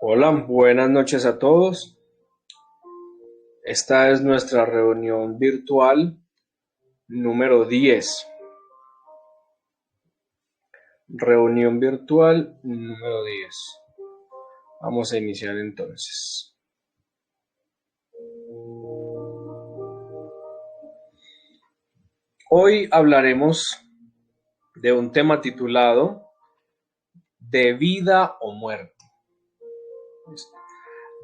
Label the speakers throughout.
Speaker 1: Hola, buenas noches a todos. Esta es nuestra reunión virtual número 10. Reunión virtual número 10. Vamos a iniciar entonces. Hoy hablaremos de un tema titulado De vida o muerte.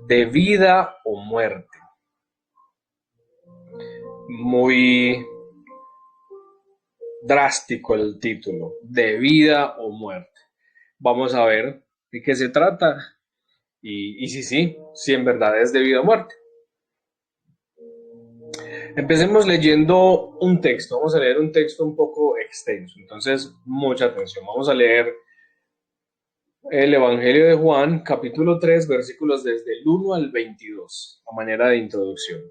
Speaker 1: De vida o muerte. Muy drástico el título, de vida o muerte. Vamos a ver de qué se trata y si en verdad es de vida o muerte. Empecemos leyendo un texto. Vamos a leer un texto un poco extenso, entonces mucha atención. Vamos a leer el Evangelio de Juan, capítulo 3, versículos desde el 1 al 22, a manera de introducción.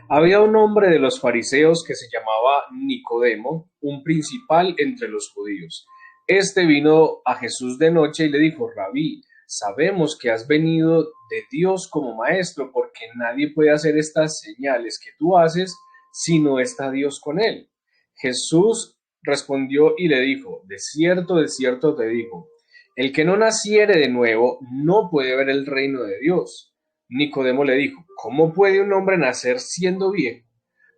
Speaker 1: Había un hombre de los fariseos que se llamaba Nicodemo, un principal entre los judíos. Este vino a Jesús de noche y le dijo: Rabí, sabemos que has venido de Dios como maestro, porque nadie puede hacer estas señales que tú haces si no está Dios con él. Jesús respondió y le dijo: de cierto te digo, el que no naciere de nuevo no puede ver el reino de Dios. Nicodemo le dijo: ¿Cómo puede un hombre nacer siendo viejo?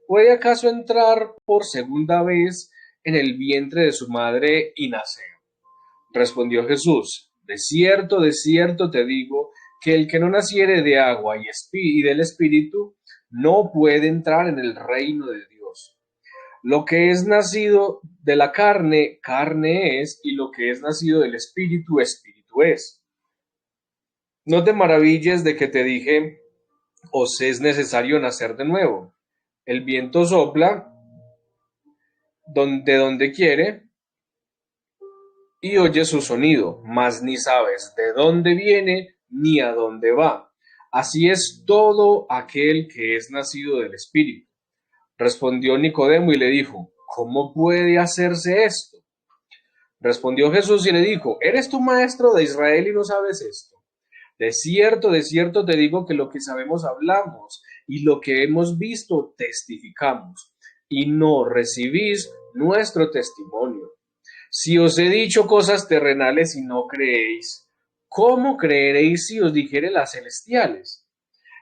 Speaker 1: ¿Puede acaso entrar por segunda vez en el vientre de su madre y nacer? Respondió Jesús: de cierto te digo, que el que no naciere de agua y del Espíritu no puede entrar en el reino de Dios. Lo que es nacido de la carne, carne es, y lo que es nacido del Espíritu, Espíritu es. No te maravilles de que te dije: os es necesario nacer de nuevo. El viento sopla donde quiere y oye su sonido, mas ni sabes de dónde viene ni a dónde va. Así es todo aquel que es nacido del Espíritu. Respondió Nicodemo y le dijo: ¿cómo puede hacerse esto? Respondió Jesús y le dijo: ¿eres tú maestro de Israel y no sabes esto? De cierto te digo que lo que sabemos hablamos y lo que hemos visto testificamos, y no recibís nuestro testimonio. Si os he dicho cosas terrenales y no creéis, ¿cómo creeréis si os dijere las celestiales?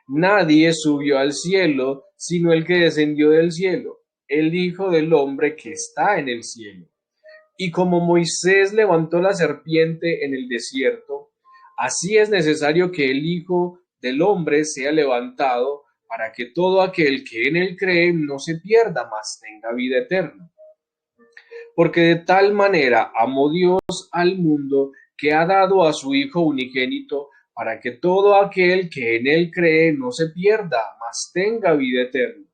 Speaker 1: Nadie subió al cielo sino el que descendió del cielo, el Hijo del Hombre que está en el cielo. Y como Moisés levantó la serpiente en el desierto, así es necesario que el Hijo del Hombre sea levantado, para que todo aquel que en él cree no se pierda, mas tenga vida eterna. Porque de tal manera amó Dios al mundo, que ha dado a su Hijo unigénito, para que todo aquel que en él cree no se pierda, mas tenga vida eterna.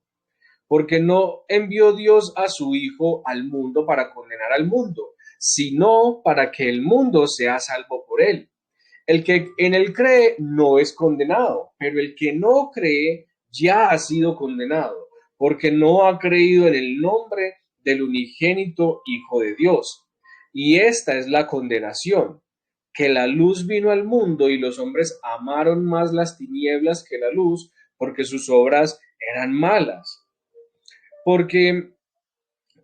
Speaker 1: Porque no envió Dios a su Hijo al mundo para condenar al mundo, sino para que el mundo sea salvo por él. El que en él cree no es condenado, pero el que no cree ya ha sido condenado, porque no ha creído en el nombre del unigénito Hijo de Dios. Y esta es la condenación, que la luz vino al mundo y los hombres amaron más las tinieblas que la luz, porque sus obras eran malas. Porque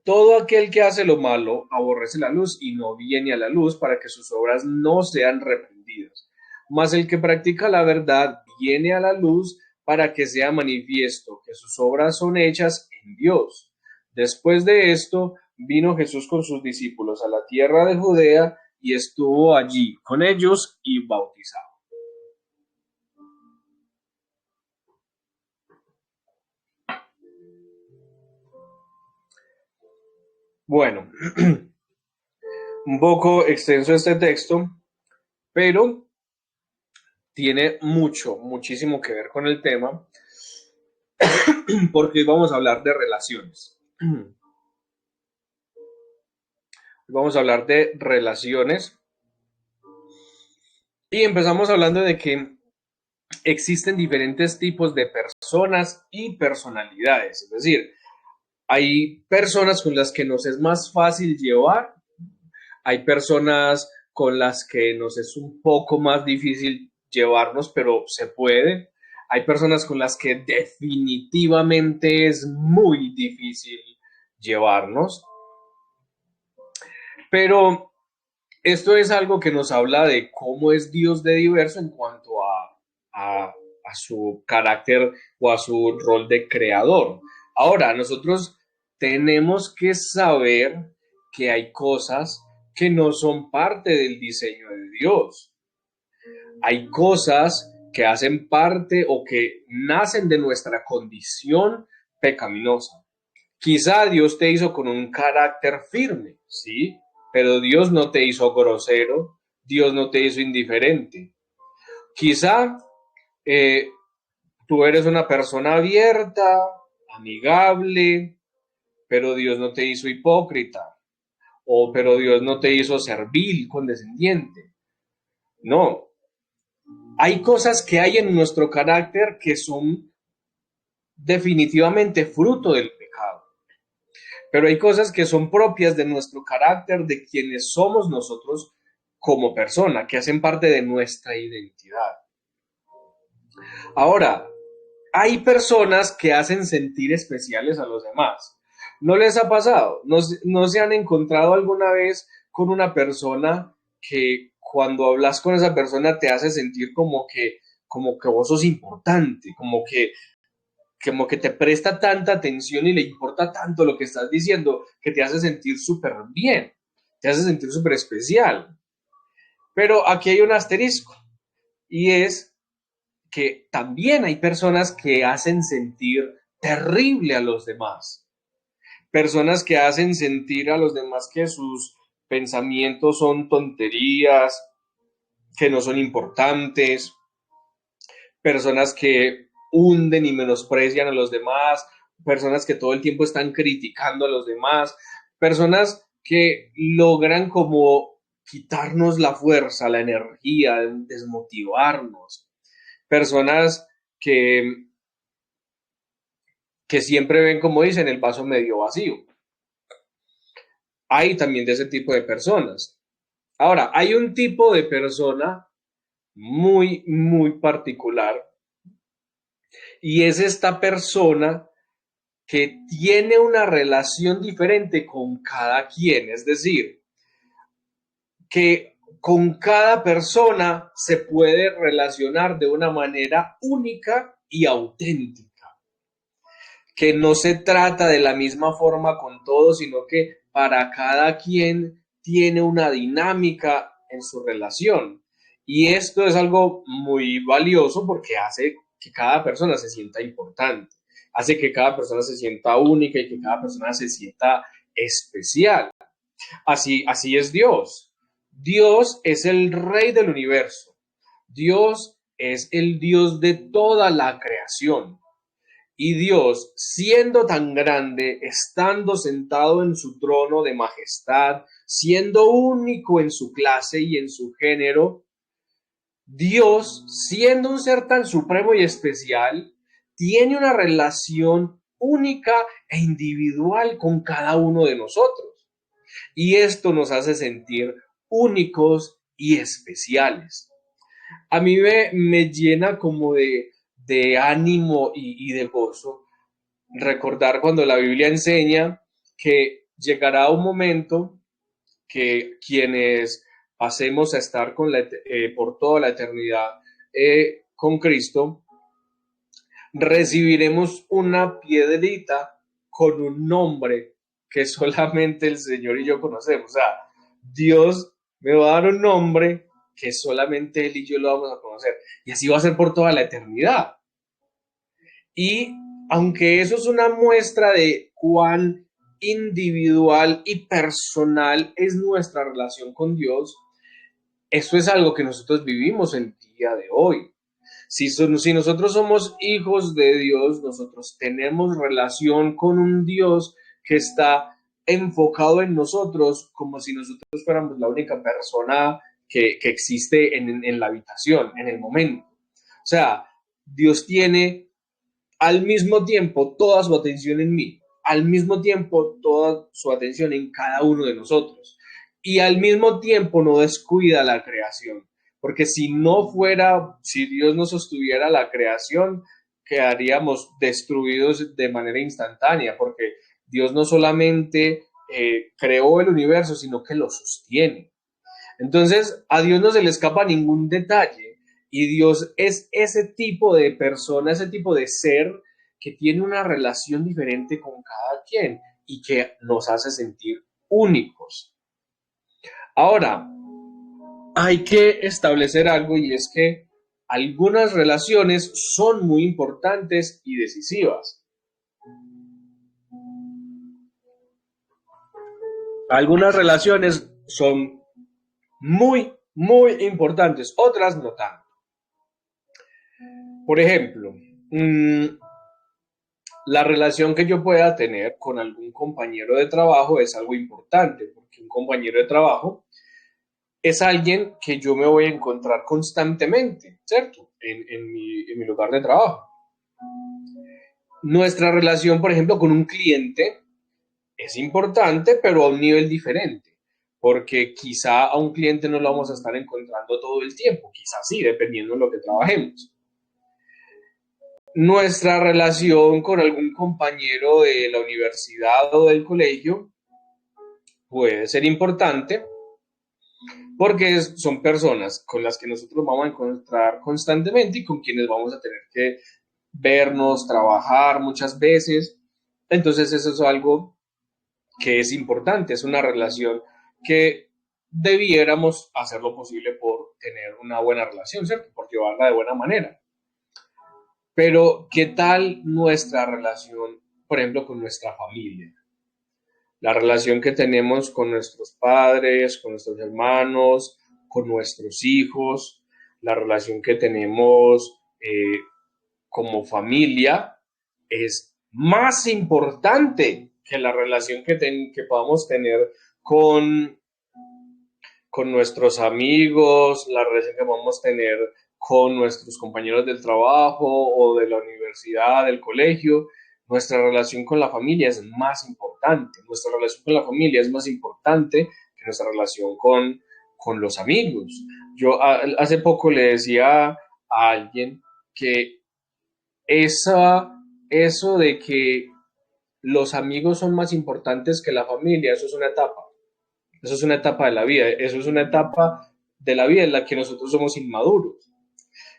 Speaker 1: todo aquel que hace lo malo aborrece la luz y no viene a la luz, para que sus obras no sean reprendidas. Mas el que practica la verdad viene a la luz, para que sea manifiesto que sus obras son hechas en Dios. Después de esto vino Jesús con sus discípulos a la tierra de Judea y estuvo allí con ellos y bautizaba. Bueno, un poco extenso este texto, pero tiene muchísimo que ver con el tema, porque hoy vamos a hablar de relaciones. Vamos a hablar de relaciones y empezamos hablando de que existen diferentes tipos de personas y personalidades. Es decir, hay personas con las que nos es más fácil llevar, hay personas con las que nos es un poco más difícil llevarnos, pero se puede. Hay personas con las que definitivamente es muy difícil llevarnos, pero esto es algo que nos habla de cómo es Dios de diverso en cuanto a su carácter o a su rol de creador. Ahora, nosotros tenemos que saber que hay cosas que no son parte del diseño de Dios. Hay cosas que hacen parte o que nacen de nuestra condición pecaminosa. Quizá Dios te hizo con un carácter firme, ¿sí? Pero Dios no te hizo grosero, Dios no te hizo indiferente. Quizá eh, tú eres una persona abierta, amigable, pero Dios no te hizo hipócrita, o pero Dios no te hizo servil, condescendiente. No, hay cosas que hay en nuestro carácter que son definitivamente fruto del pecado. Pero hay cosas que son propias de nuestro carácter, de quienes somos nosotros como persona, que hacen parte de nuestra identidad. Ahora, hay personas que hacen sentir especiales a los demás. ¿No les ha pasado? ¿No se han encontrado alguna vez con una persona que cuando hablas con esa persona te hace sentir como que vos sos importante, como que te presta tanta atención y le importa tanto lo que estás diciendo que te hace sentir súper bien, te hace sentir súper especial? Pero aquí hay un asterisco y es que también hay personas que hacen sentir terrible a los demás, personas que hacen sentir a los demás que sus pensamientos son tonterías, que no son importantes, personas que hunden y menosprecian a los demás, personas que todo el tiempo están criticando a los demás, personas que logran como quitarnos la fuerza, la energía, desmotivarnos, personas que siempre ven, como dicen, el vaso medio vacío. Hay también de ese tipo de personas. Ahora, hay un tipo de persona muy, muy particular y es esta persona que tiene una relación diferente con cada quien, es decir, que con cada persona se puede relacionar de una manera única y auténtica, que no se trata de la misma forma con todos, sino que para cada quien tiene una dinámica en su relación. Y esto es algo muy valioso porque hace que cada persona se sienta importante, hace que cada persona se sienta única y que cada persona se sienta especial. Así es Dios. Dios es el rey del universo. Dios es el Dios de toda la creación. Y Dios, siendo tan grande, estando sentado en su trono de majestad, siendo único en su clase y en su género, Dios, siendo un ser tan supremo y especial, tiene una relación única e individual con cada uno de nosotros. Y esto nos hace sentir únicos y especiales. A mí me llena como de ánimo y de gozo recordar cuando la Biblia enseña que llegará un momento que quienes pasemos a estar por toda la eternidad con Cristo, recibiremos una piedrita con un nombre que solamente el Señor y yo conocemos. O sea, Dios me va a dar un nombre que solamente Él y yo lo vamos a conocer. Y así va a ser por toda la eternidad. Y aunque eso es una muestra de cuán individual y personal es nuestra relación con Dios, esto es algo que nosotros vivimos el día de hoy. Si nosotros somos hijos de Dios, nosotros tenemos relación con un Dios que está enfocado en nosotros como si nosotros fuéramos la única persona que existe en la habitación, en el momento. O sea, Dios tiene al mismo tiempo toda su atención en mí, al mismo tiempo toda su atención en cada uno de nosotros. y al mismo tiempo no descuida la creación. Porque si Dios no sostuviera la creación, quedaríamos destruidos de manera instantánea, porque Dios no solamente creó el universo, sino que lo sostiene. Entonces, a Dios no se le escapa ningún detalle y Dios es ese tipo de persona, ese tipo de ser que tiene una relación diferente con cada quien y que nos hace sentir únicos. Ahora, hay que establecer algo y es que algunas relaciones son muy importantes y decisivas. Algunas relaciones son muy importantes, otras no tanto. Por ejemplo, la relación que yo pueda tener con algún compañero de trabajo es algo importante, porque un compañero de trabajo es alguien que yo me voy a encontrar constantemente, ¿cierto? En mi lugar de trabajo. Nuestra relación, por ejemplo, con un cliente es importante, pero a un nivel diferente, porque quizá a un cliente no lo vamos a estar encontrando todo el tiempo, quizás sí, dependiendo de lo que trabajemos. Nuestra relación con algún compañero de la universidad o del colegio puede ser importante porque son personas con las que nosotros vamos a encontrar constantemente y con quienes vamos a tener que vernos, trabajar muchas veces. Entonces eso es algo que es importante, es una relación que debiéramos hacer lo posible por tener una buena relación, ¿cierto? Por llevarla de buena manera. Pero, ¿qué tal nuestra relación, por ejemplo, con nuestra familia? La relación que tenemos con nuestros padres, con nuestros hermanos, con nuestros hijos, la relación que tenemos como familia es más importante que la relación que podamos tener con, con nuestros amigos, la relación que podamos tener con nuestros compañeros del trabajo o de la universidad, del colegio. Nuestra relación con la familia es más importante. Nuestra relación con la familia es más importante que nuestra relación con los amigos. Yo hace poco le decía a alguien que esa, eso de que los amigos son más importantes que la familia, eso es una etapa. Eso es una etapa de la vida. Eso es una etapa de la vida en la que nosotros somos inmaduros.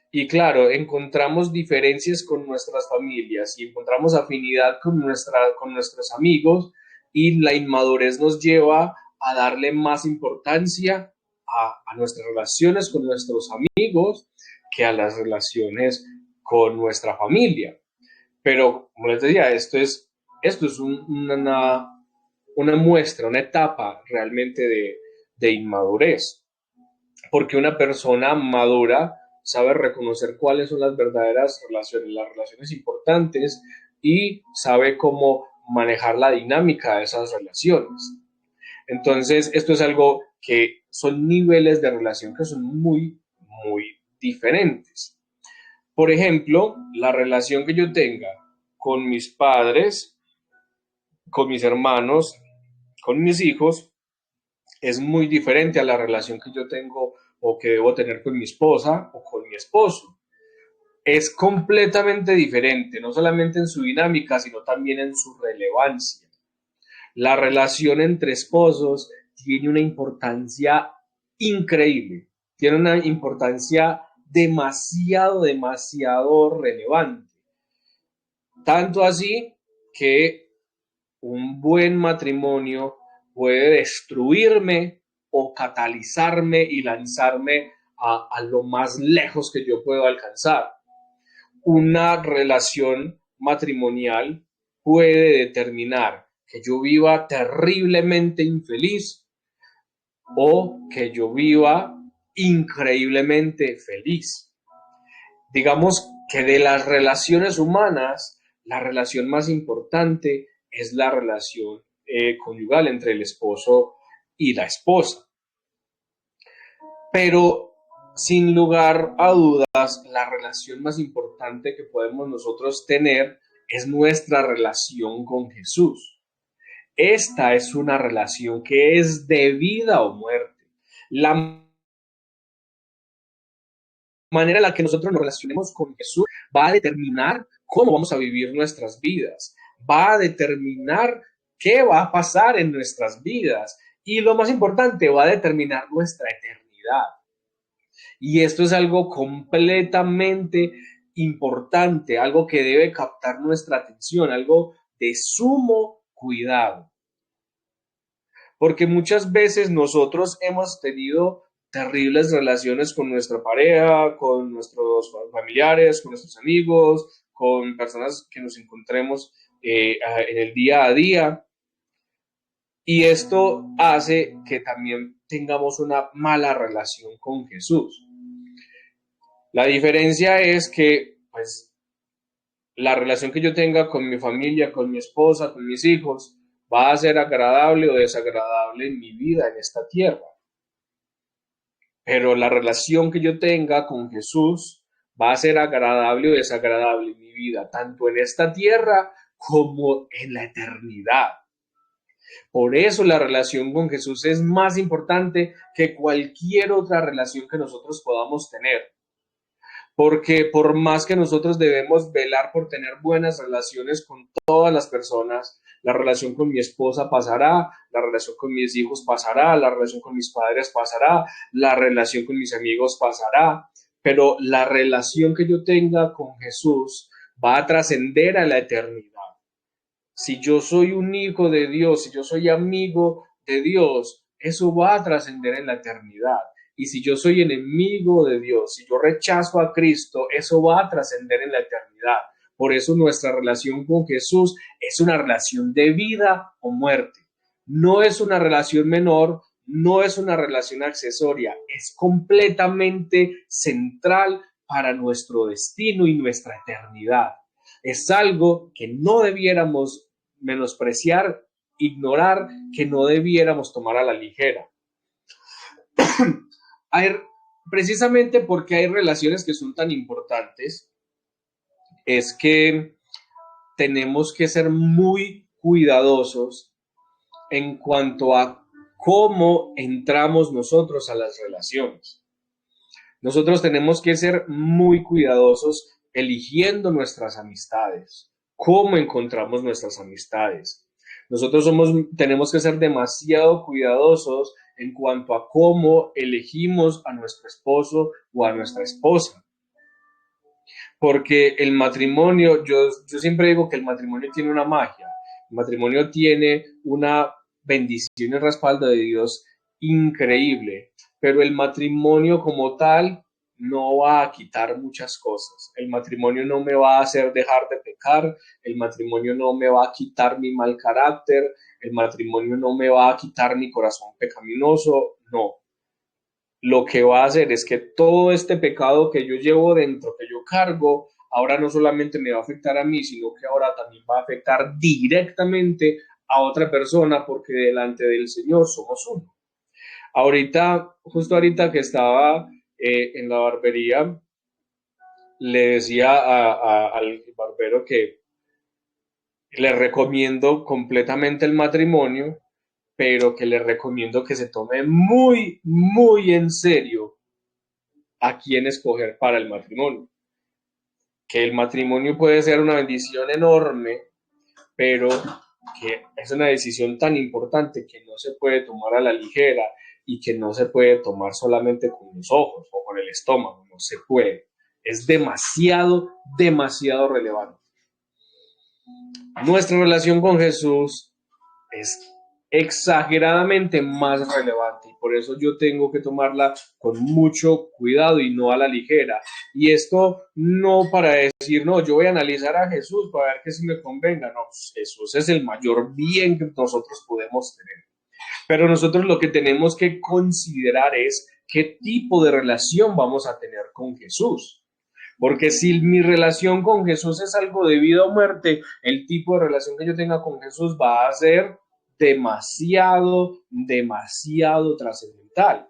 Speaker 1: Y claro, encontramos diferencias con nuestras familias y encontramos afinidad con nuestros amigos y la inmadurez nos lleva a darle más importancia a nuestras relaciones con nuestros amigos que a las relaciones con nuestra familia. Pero, como les decía, esto es una muestra, una etapa realmente de inmadurez, porque una persona madura sabe reconocer cuáles son las verdaderas relaciones, las relaciones importantes y sabe cómo manejar la dinámica de esas relaciones. Entonces, esto es algo que son niveles de relación que son muy diferentes. Por ejemplo, la relación que yo tenga con mis padres, con mis hermanos, con mis hijos, es muy diferente a la relación que yo tengo o que debo tener con mi esposa o con mi esposo. Es completamente diferente, no solamente en su dinámica, sino también en su relevancia. La relación entre esposos tiene una importancia increíble, tiene una importancia demasiado relevante. Tanto así que un buen matrimonio puede destruirme o catalizarme y lanzarme a lo más lejos que yo puedo alcanzar. Una relación matrimonial puede determinar que yo viva terriblemente infeliz o que yo viva increíblemente feliz. Digamos que de las relaciones humanas, la relación más importante es la relación conyugal entre el esposo y la esposa. Pero sin lugar a dudas, la relación más importante que podemos nosotros tener es nuestra relación con Jesús. Esta es una relación que es de vida o muerte. La manera en la que nosotros nos relacionemos con Jesús va a determinar cómo vamos a vivir nuestras vidas, va a determinar qué va a pasar en nuestras vidas y lo más importante, va a determinar nuestra eternidad. Y esto es algo completamente importante, algo que debe captar nuestra atención, algo de sumo cuidado. Porque muchas veces nosotros hemos tenido terribles relaciones con nuestra pareja, con nuestros familiares, con nuestros amigos, con personas que nos encontremos en el día a día. Y esto hace que también tengamos una mala relación con Jesús. La diferencia es que, pues, la relación que yo tenga con mi familia, con mi esposa, con mis hijos, va a ser agradable o desagradable en mi vida en esta tierra. Pero la relación que yo tenga con Jesús va a ser agradable o desagradable en mi vida, tanto en esta tierra como en la eternidad. Por eso la relación con Jesús es más importante que cualquier otra relación que nosotros podamos tener. Porque por más que nosotros debemos velar por tener buenas relaciones con todas las personas, la relación con mi esposa pasará, la relación con mis hijos pasará, la relación con mis padres pasará, la relación con mis amigos pasará, pero la relación que yo tenga con Jesús va a trascender a la eternidad. Si yo soy un hijo de Dios, si yo soy amigo de Dios, eso va a trascender en la eternidad. Y si yo soy enemigo de Dios, si yo rechazo a Cristo, eso va a trascender en la eternidad. Por eso nuestra relación con Jesús es una relación de vida o muerte. No es una relación menor, no es una relación accesoria, es completamente central para nuestro destino y nuestra eternidad. Es algo que no debiéramos menospreciar, ignorar, que no debiéramos tomar a la ligera. Hay, precisamente porque hay relaciones que son tan importantes, es que tenemos que ser muy cuidadosos en cuanto a cómo entramos nosotros a las relaciones. Nosotros tenemos que ser muy cuidadosos eligiendo nuestras amistades, cómo encontramos nuestras amistades. Nosotros tenemos que ser demasiado cuidadosos en cuanto a cómo elegimos a nuestro esposo o a nuestra esposa. Porque el matrimonio, yo siempre digo que el matrimonio tiene una magia, el matrimonio tiene una bendición y respaldo de Dios increíble, pero el matrimonio como tal no va a quitar muchas cosas. El matrimonio no me va a hacer dejar de pecar, el matrimonio no me va a quitar mi mal carácter, el matrimonio no me va a quitar mi corazón pecaminoso, no. Lo que va a hacer es que todo este pecado que yo llevo dentro, que yo cargo, ahora no solamente me va a afectar a mí, sino que ahora también va a afectar directamente a otra persona, porque delante del Señor somos uno. Justo ahorita que estaba en la barbería, le decía al barbero que le recomiendo completamente el matrimonio, pero que le recomiendo que se tome muy, muy en serio a quién escoger para el matrimonio. Que el matrimonio puede ser una bendición enorme, pero que es una decisión tan importante que no se puede tomar a la ligera y que no se puede tomar solamente con los ojos o con el estómago, no se puede. Es demasiado, demasiado relevante. Nuestra relación con Jesús es exageradamente más relevante y por eso yo tengo que tomarla con mucho cuidado y no a la ligera. Y esto no para decir, no, yo voy a analizar a Jesús para ver que si me convenga. No, Jesús es el mayor bien que nosotros podemos tener. Pero nosotros lo que tenemos que considerar es qué tipo de relación vamos a tener con Jesús. Porque si mi relación con Jesús es algo de vida o muerte, el tipo de relación que yo tenga con Jesús va a ser demasiado, demasiado trascendental.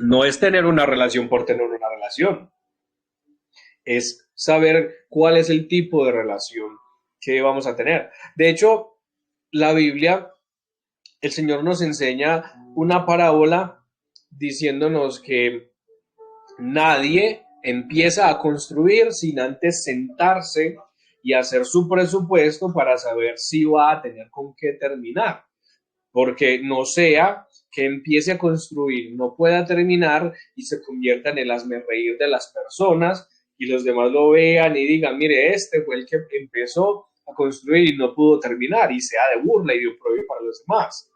Speaker 1: No es tener una relación por tener una relación. Es saber cuál es el tipo de relación que vamos a tener. De hecho, la Biblia, el Señor nos enseña una parábola diciéndonos que nadie empieza a construir sin antes sentarse y hacer su presupuesto para saber si va a tener con qué terminar. Porque no sea que empiece a construir, no pueda terminar y se convierta en el hazmerreír de las personas y los demás lo vean y digan, mire, este fue el que empezó a construir y no pudo terminar, y sea de burla y de oprobio para los demás.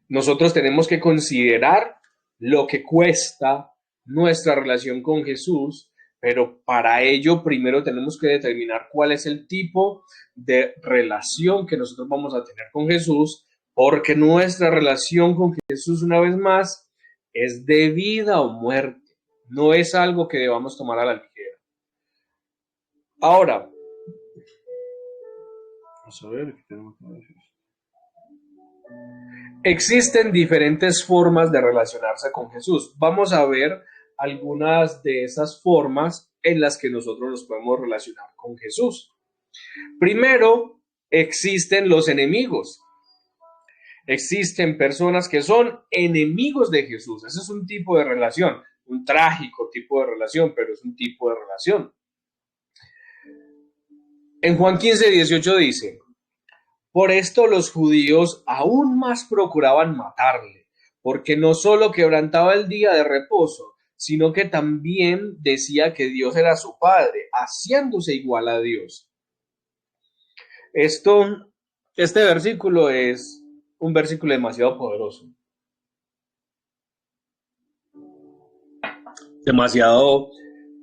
Speaker 1: Nosotros tenemos que considerar lo que cuesta nuestra relación con Jesús, pero para ello primero tenemos que determinar cuál es el tipo de relación que nosotros vamos a tener con Jesús, porque nuestra relación con Jesús, una vez más, es de vida o muerte. No es algo que debamos tomar a la ligera. Ahora, vamos a ver, ¿qué tenemos que decir? Existen diferentes formas de relacionarse con Jesús. Vamos a ver algunas de esas formas en las que nosotros nos podemos relacionar con Jesús. Primero, existen los enemigos. Existen personas que son enemigos de Jesús. Ese es un tipo de relación, un trágico tipo de relación, pero es un tipo de relación. En Juan 15:18 dice: por esto los judíos aún más procuraban matarle, porque no solo quebrantaba el día de reposo, sino que también decía que Dios era su Padre, haciéndose igual a Dios. Este versículo es un versículo demasiado poderoso, demasiado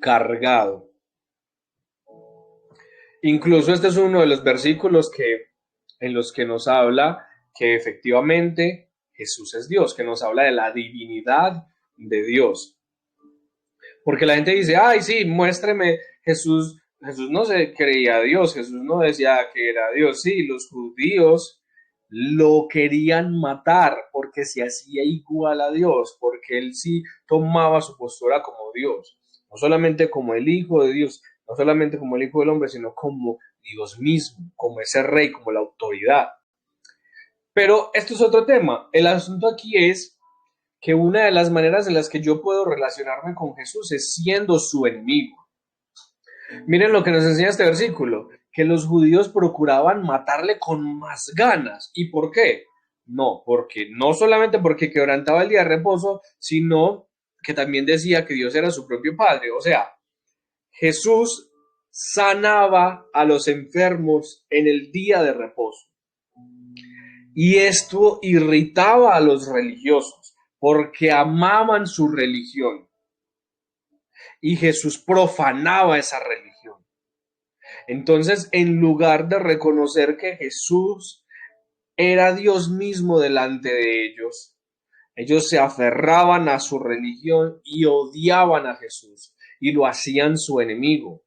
Speaker 1: cargado. Incluso este es uno de los versículos en los que nos habla que efectivamente Jesús es Dios, que nos habla de la divinidad de Dios. Porque la gente dice, ay, sí, muéstreme Jesús. Jesús no se creía Dios, Jesús no decía que era Dios. Sí, los judíos lo querían matar porque se hacía igual a Dios, porque él sí tomaba su postura como Dios, no solamente como el Hijo de Dios, no solamente como el Hijo del Hombre, sino como Dios mismo, como ese rey, como la autoridad. Pero esto es otro tema. El asunto aquí es que una de las maneras en las que yo puedo relacionarme con Jesús es siendo su enemigo. Miren lo que nos enseña este versículo, que los judíos procuraban matarle con más ganas. ¿Y por qué? No solamente porque quebrantaba el día de reposo, sino que también decía que Dios era su propio Padre. O sea, Jesús sanaba a los enfermos en el día de reposo. Y esto irritaba a los religiosos porque amaban su religión. Y Jesús profanaba esa religión. Entonces, en lugar de reconocer que Jesús era Dios mismo delante de ellos se aferraban a su religión y odiaban a Jesús y lo hacían su enemigo.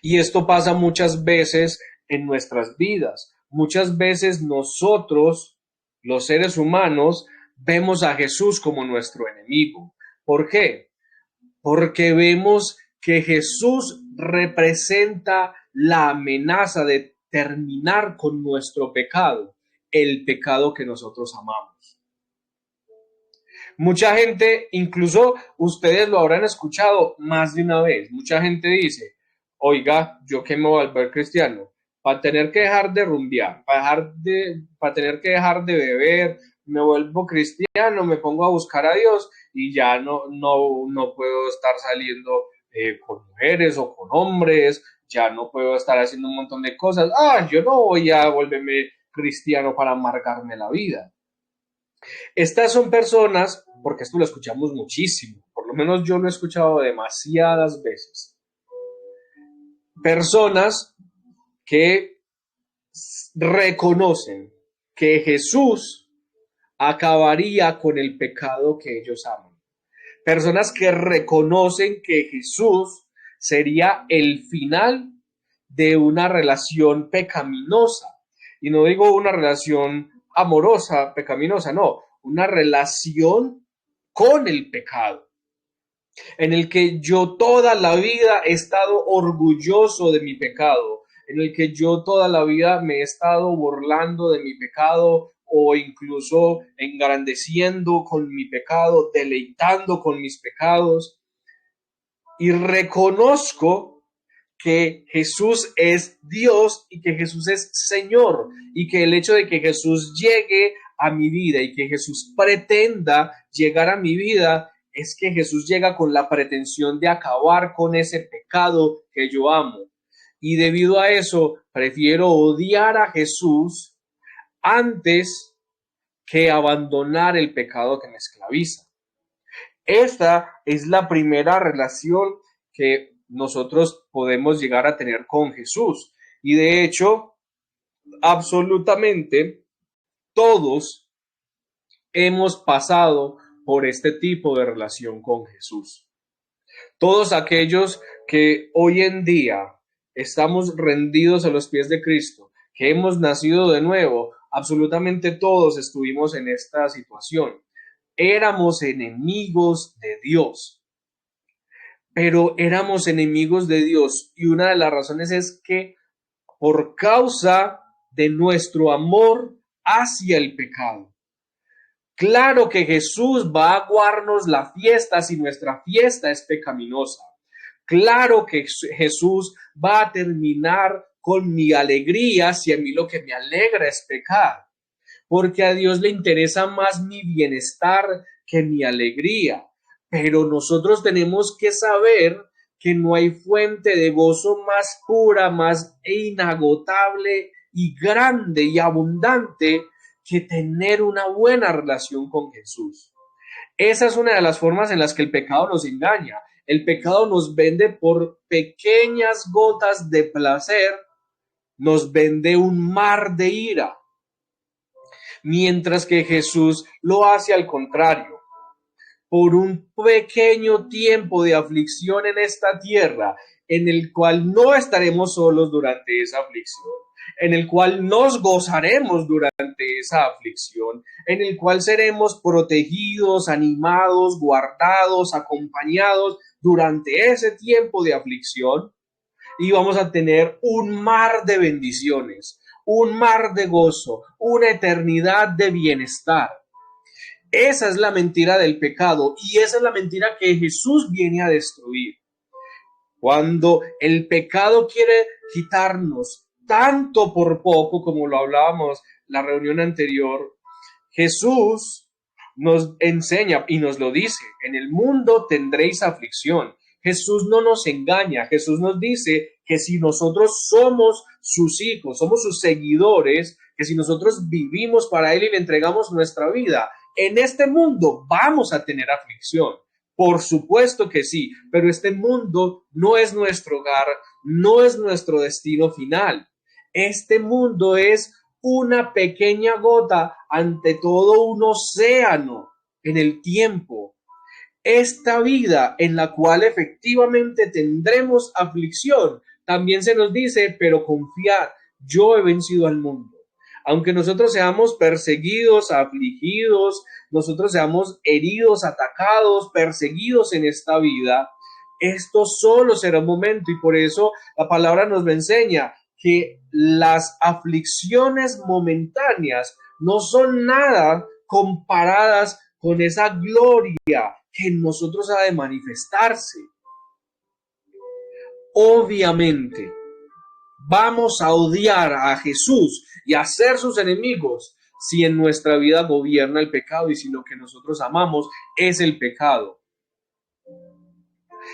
Speaker 1: Y esto pasa muchas veces en nuestras vidas. Muchas veces nosotros, los seres humanos, vemos a Jesús como nuestro enemigo. ¿Por qué? Porque vemos que Jesús representa la amenaza de terminar con nuestro pecado, el pecado que nosotros amamos. Mucha gente, incluso ustedes lo habrán escuchado más de una vez, mucha gente dice, oiga, yo que me voy a volver cristiano, para tener que dejar de rumbear, para tener que dejar de beber, me vuelvo cristiano, me pongo a buscar a Dios y ya no puedo estar saliendo con mujeres o con hombres, ya no puedo estar haciendo un montón de cosas. Yo no voy a volverme cristiano para amargarme la vida. Estas son personas, porque esto lo escuchamos muchísimo, por lo menos yo lo he escuchado demasiadas veces. Personas que reconocen que Jesús acabaría con el pecado que ellos aman. Personas que reconocen que Jesús sería el final de una relación pecaminosa. Y no digo una relación amorosa, pecaminosa, no, una relación con el pecado, en el que yo toda la vida he estado orgulloso de mi pecado, en el que yo toda la vida me he estado burlando de mi pecado o incluso engrandeciendo con mi pecado, deleitando con mis pecados, y reconozco que Jesús es Dios y que Jesús es Señor, y que el hecho de que Jesús llegue a mi vida y que Jesús pretenda llegar a mi vida es que Jesús llega con la pretensión de acabar con ese pecado que yo amo. Y debido a eso, prefiero odiar a Jesús antes que abandonar el pecado que me esclaviza. Esta es la primera relación que nosotros podemos llegar a tener con Jesús. Y de hecho, absolutamente todos hemos pasado por este tipo de relación con Jesús. Todos aquellos que hoy en día estamos rendidos a los pies de Cristo, que hemos nacido de nuevo, absolutamente todos estuvimos en esta situación. Éramos enemigos de Dios, pero éramos enemigos de Dios, y una de las razones es que por causa de nuestro amor hacia el pecado. Claro que Jesús va a aguarnos la fiesta si nuestra fiesta es pecaminosa. Claro que Jesús va a terminar con mi alegría si a mí lo que me alegra es pecar, porque a Dios le interesa más mi bienestar que mi alegría. Pero nosotros tenemos que saber que no hay fuente de gozo más pura, más inagotable y grande y abundante que tener una buena relación con Jesús. Esa es una de las formas en las que el pecado nos engaña. El pecado nos vende por pequeñas gotas de placer, nos vende un mar de ira, mientras que Jesús lo hace al contrario. Por un pequeño tiempo de aflicción en esta tierra, en el cual no estaremos solos durante esa aflicción, en el cual nos gozaremos durante esa aflicción, en el cual seremos protegidos, animados, guardados, acompañados durante ese tiempo de aflicción, y vamos a tener un mar de bendiciones, un mar de gozo, una eternidad de bienestar. Esa es la mentira del pecado, y esa es la mentira que Jesús viene a destruir. Cuando el pecado quiere quitarnos tanto por poco, como lo hablábamos la reunión anterior, Jesús nos enseña y nos lo dice: en el mundo tendréis aflicción. Jesús no nos engaña. Jesús nos dice que si nosotros somos sus hijos, somos sus seguidores, que si nosotros vivimos para Él y le entregamos nuestra vida, en este mundo vamos a tener aflicción. Por supuesto que sí, pero este mundo no es nuestro hogar, no es nuestro destino final. Este mundo es una pequeña gota ante todo un océano en el tiempo. Esta vida en la cual efectivamente tendremos aflicción, también se nos dice: pero confiad, yo he vencido al mundo. Aunque nosotros seamos perseguidos, afligidos, nosotros seamos heridos, atacados, perseguidos en esta vida, esto solo será un momento, y por eso la palabra nos lo enseña, que las aflicciones momentáneas no son nada comparadas con esa gloria que en nosotros ha de manifestarse. Obviamente, vamos a odiar a Jesús y a ser sus enemigos si en nuestra vida gobierna el pecado y si lo que nosotros amamos es el pecado.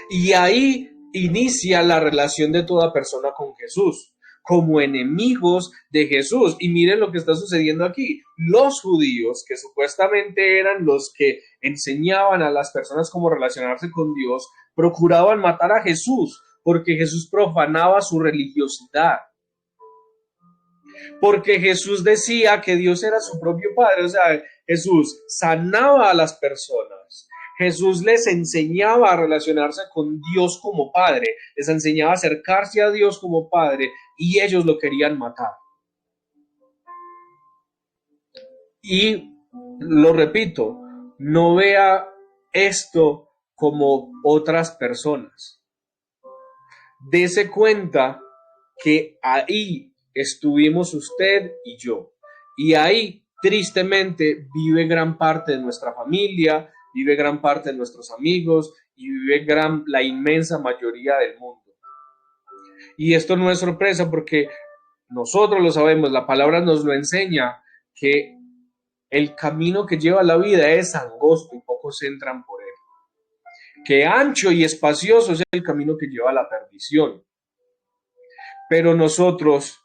Speaker 1: Y ahí inicia la relación de toda persona con Jesús, como enemigos de Jesús. Y miren lo que está sucediendo aquí. Los judíos, que supuestamente eran los que enseñaban a las personas cómo relacionarse con Dios, procuraban matar a Jesús porque Jesús profanaba su religiosidad. Porque Jesús decía que Dios era su propio Padre. O sea, Jesús sanaba a las personas. Jesús les enseñaba a relacionarse con Dios como Padre, les enseñaba a acercarse a Dios como Padre, y ellos lo querían matar. Y lo repito, no vea esto como otras personas. Dese cuenta que ahí estuvimos usted y yo. Y ahí, tristemente, vive gran parte de nuestra familia, vive gran parte de nuestros amigos y vive la inmensa mayoría del mundo. Y esto no es sorpresa porque nosotros lo sabemos, la palabra nos lo enseña, que el camino que lleva a la vida es angosto y pocos entran por él. Que ancho y espacioso es el camino que lleva a la perdición. Pero nosotros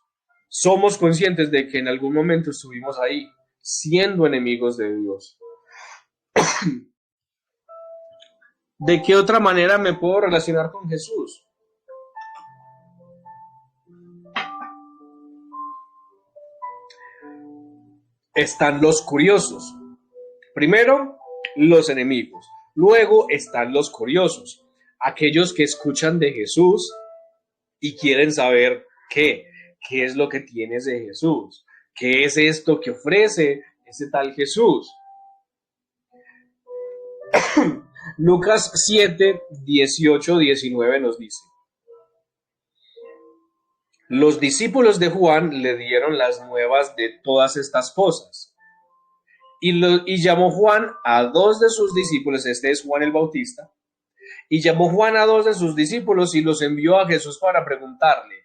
Speaker 1: somos conscientes de que en algún momento estuvimos ahí, siendo enemigos de Dios. ¿De qué otra manera me puedo relacionar con Jesús? Están los curiosos. Primero, los enemigos. Luego están los curiosos, aquellos que escuchan de Jesús y quieren saber qué es lo que tienes de Jesús, qué es esto que ofrece ese tal Jesús. Lucas 7, 18, 19 nos dice: los discípulos de Juan le dieron las nuevas de todas estas cosas. Y llamó Juan a dos de sus discípulos, este es Juan el Bautista, y llamó Juan a dos de sus discípulos y los envió a Jesús para preguntarle: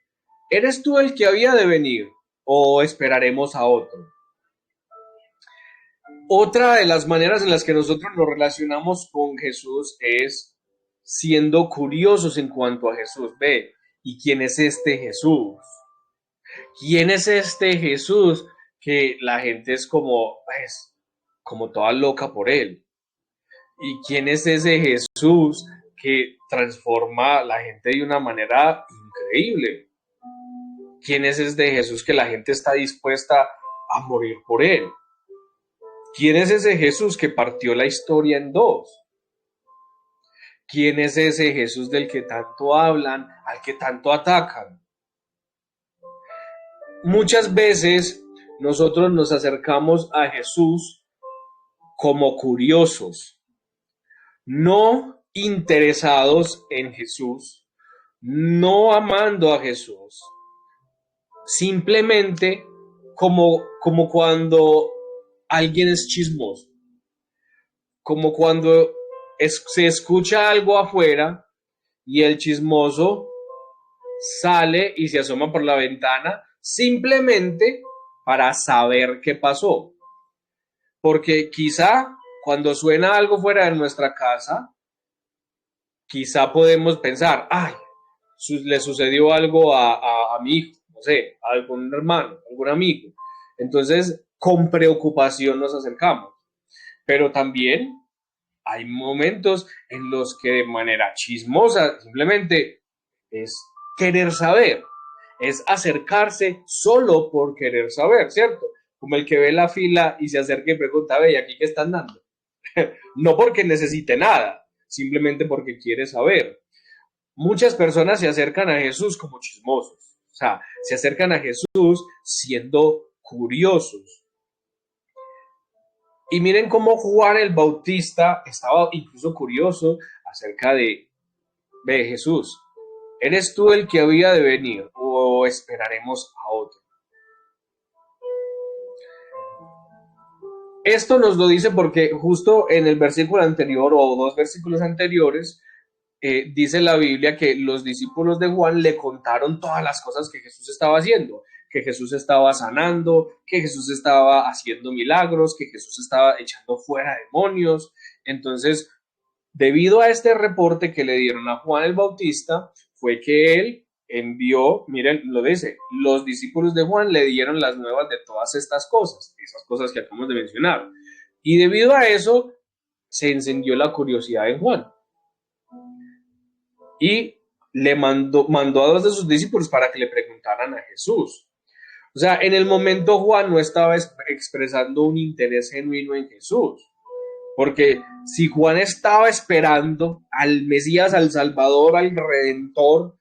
Speaker 1: ¿eres tú el que había de venir o esperaremos a otro? Otra de las maneras en las que nosotros nos relacionamos con Jesús es siendo curiosos en cuanto a Jesús. Ve, ¿y quién es este Jesús? ¿Quién es este Jesús que la gente es como toda loca por él? ¿Y quién es ese Jesús que transforma a la gente de una manera increíble? ¿Quién es este Jesús que la gente está dispuesta a morir por él? ¿Quién es ese Jesús que partió la historia en dos? ¿Quién es ese Jesús del que tanto hablan, al que tanto atacan? Muchas veces nosotros nos acercamos a Jesús como curiosos, no interesados en Jesús, no amando a Jesús, simplemente como cuando alguien es chismoso, como cuando se escucha algo afuera y el chismoso sale y se asoma por la ventana simplemente para saber qué pasó. Porque quizá cuando suena algo fuera de nuestra casa, quizá podemos pensar, ay, le sucedió algo a mi hijo, no sé, a algún hermano, a algún amigo. Entonces, con preocupación nos acercamos. Pero también hay momentos en los que de manera chismosa simplemente es querer saber, es acercarse solo por querer saber, ¿cierto? Como el que ve la fila y se acerca y pregunta: ve, ¿y aquí qué están dando? No porque necesite nada, simplemente porque quiere saber. Muchas personas se acercan a Jesús como chismosos, o sea, se acercan a Jesús siendo curiosos. Y miren cómo Juan el Bautista estaba incluso curioso acerca de Jesús, ¿eres tú el que había de venir o esperaremos a otro? Esto nos lo dice porque justo en el versículo anterior o dos versículos anteriores dice la Biblia que los discípulos de Juan le contaron todas las cosas que Jesús estaba haciendo, que Jesús estaba sanando, que Jesús estaba haciendo milagros, que Jesús estaba echando fuera demonios. Entonces, debido a este reporte que le dieron a Juan el Bautista, fue que él envió, miren, lo dice, los discípulos de Juan le dieron las nuevas de todas estas cosas, esas cosas que acabamos de mencionar. Y debido a eso, se encendió la curiosidad de Juan. Y le mandó a dos de sus discípulos para que le preguntaran a Jesús. O sea, en el momento Juan no estaba expresando un interés genuino en Jesús. Porque si Juan estaba esperando al Mesías, al Salvador, al Redentor,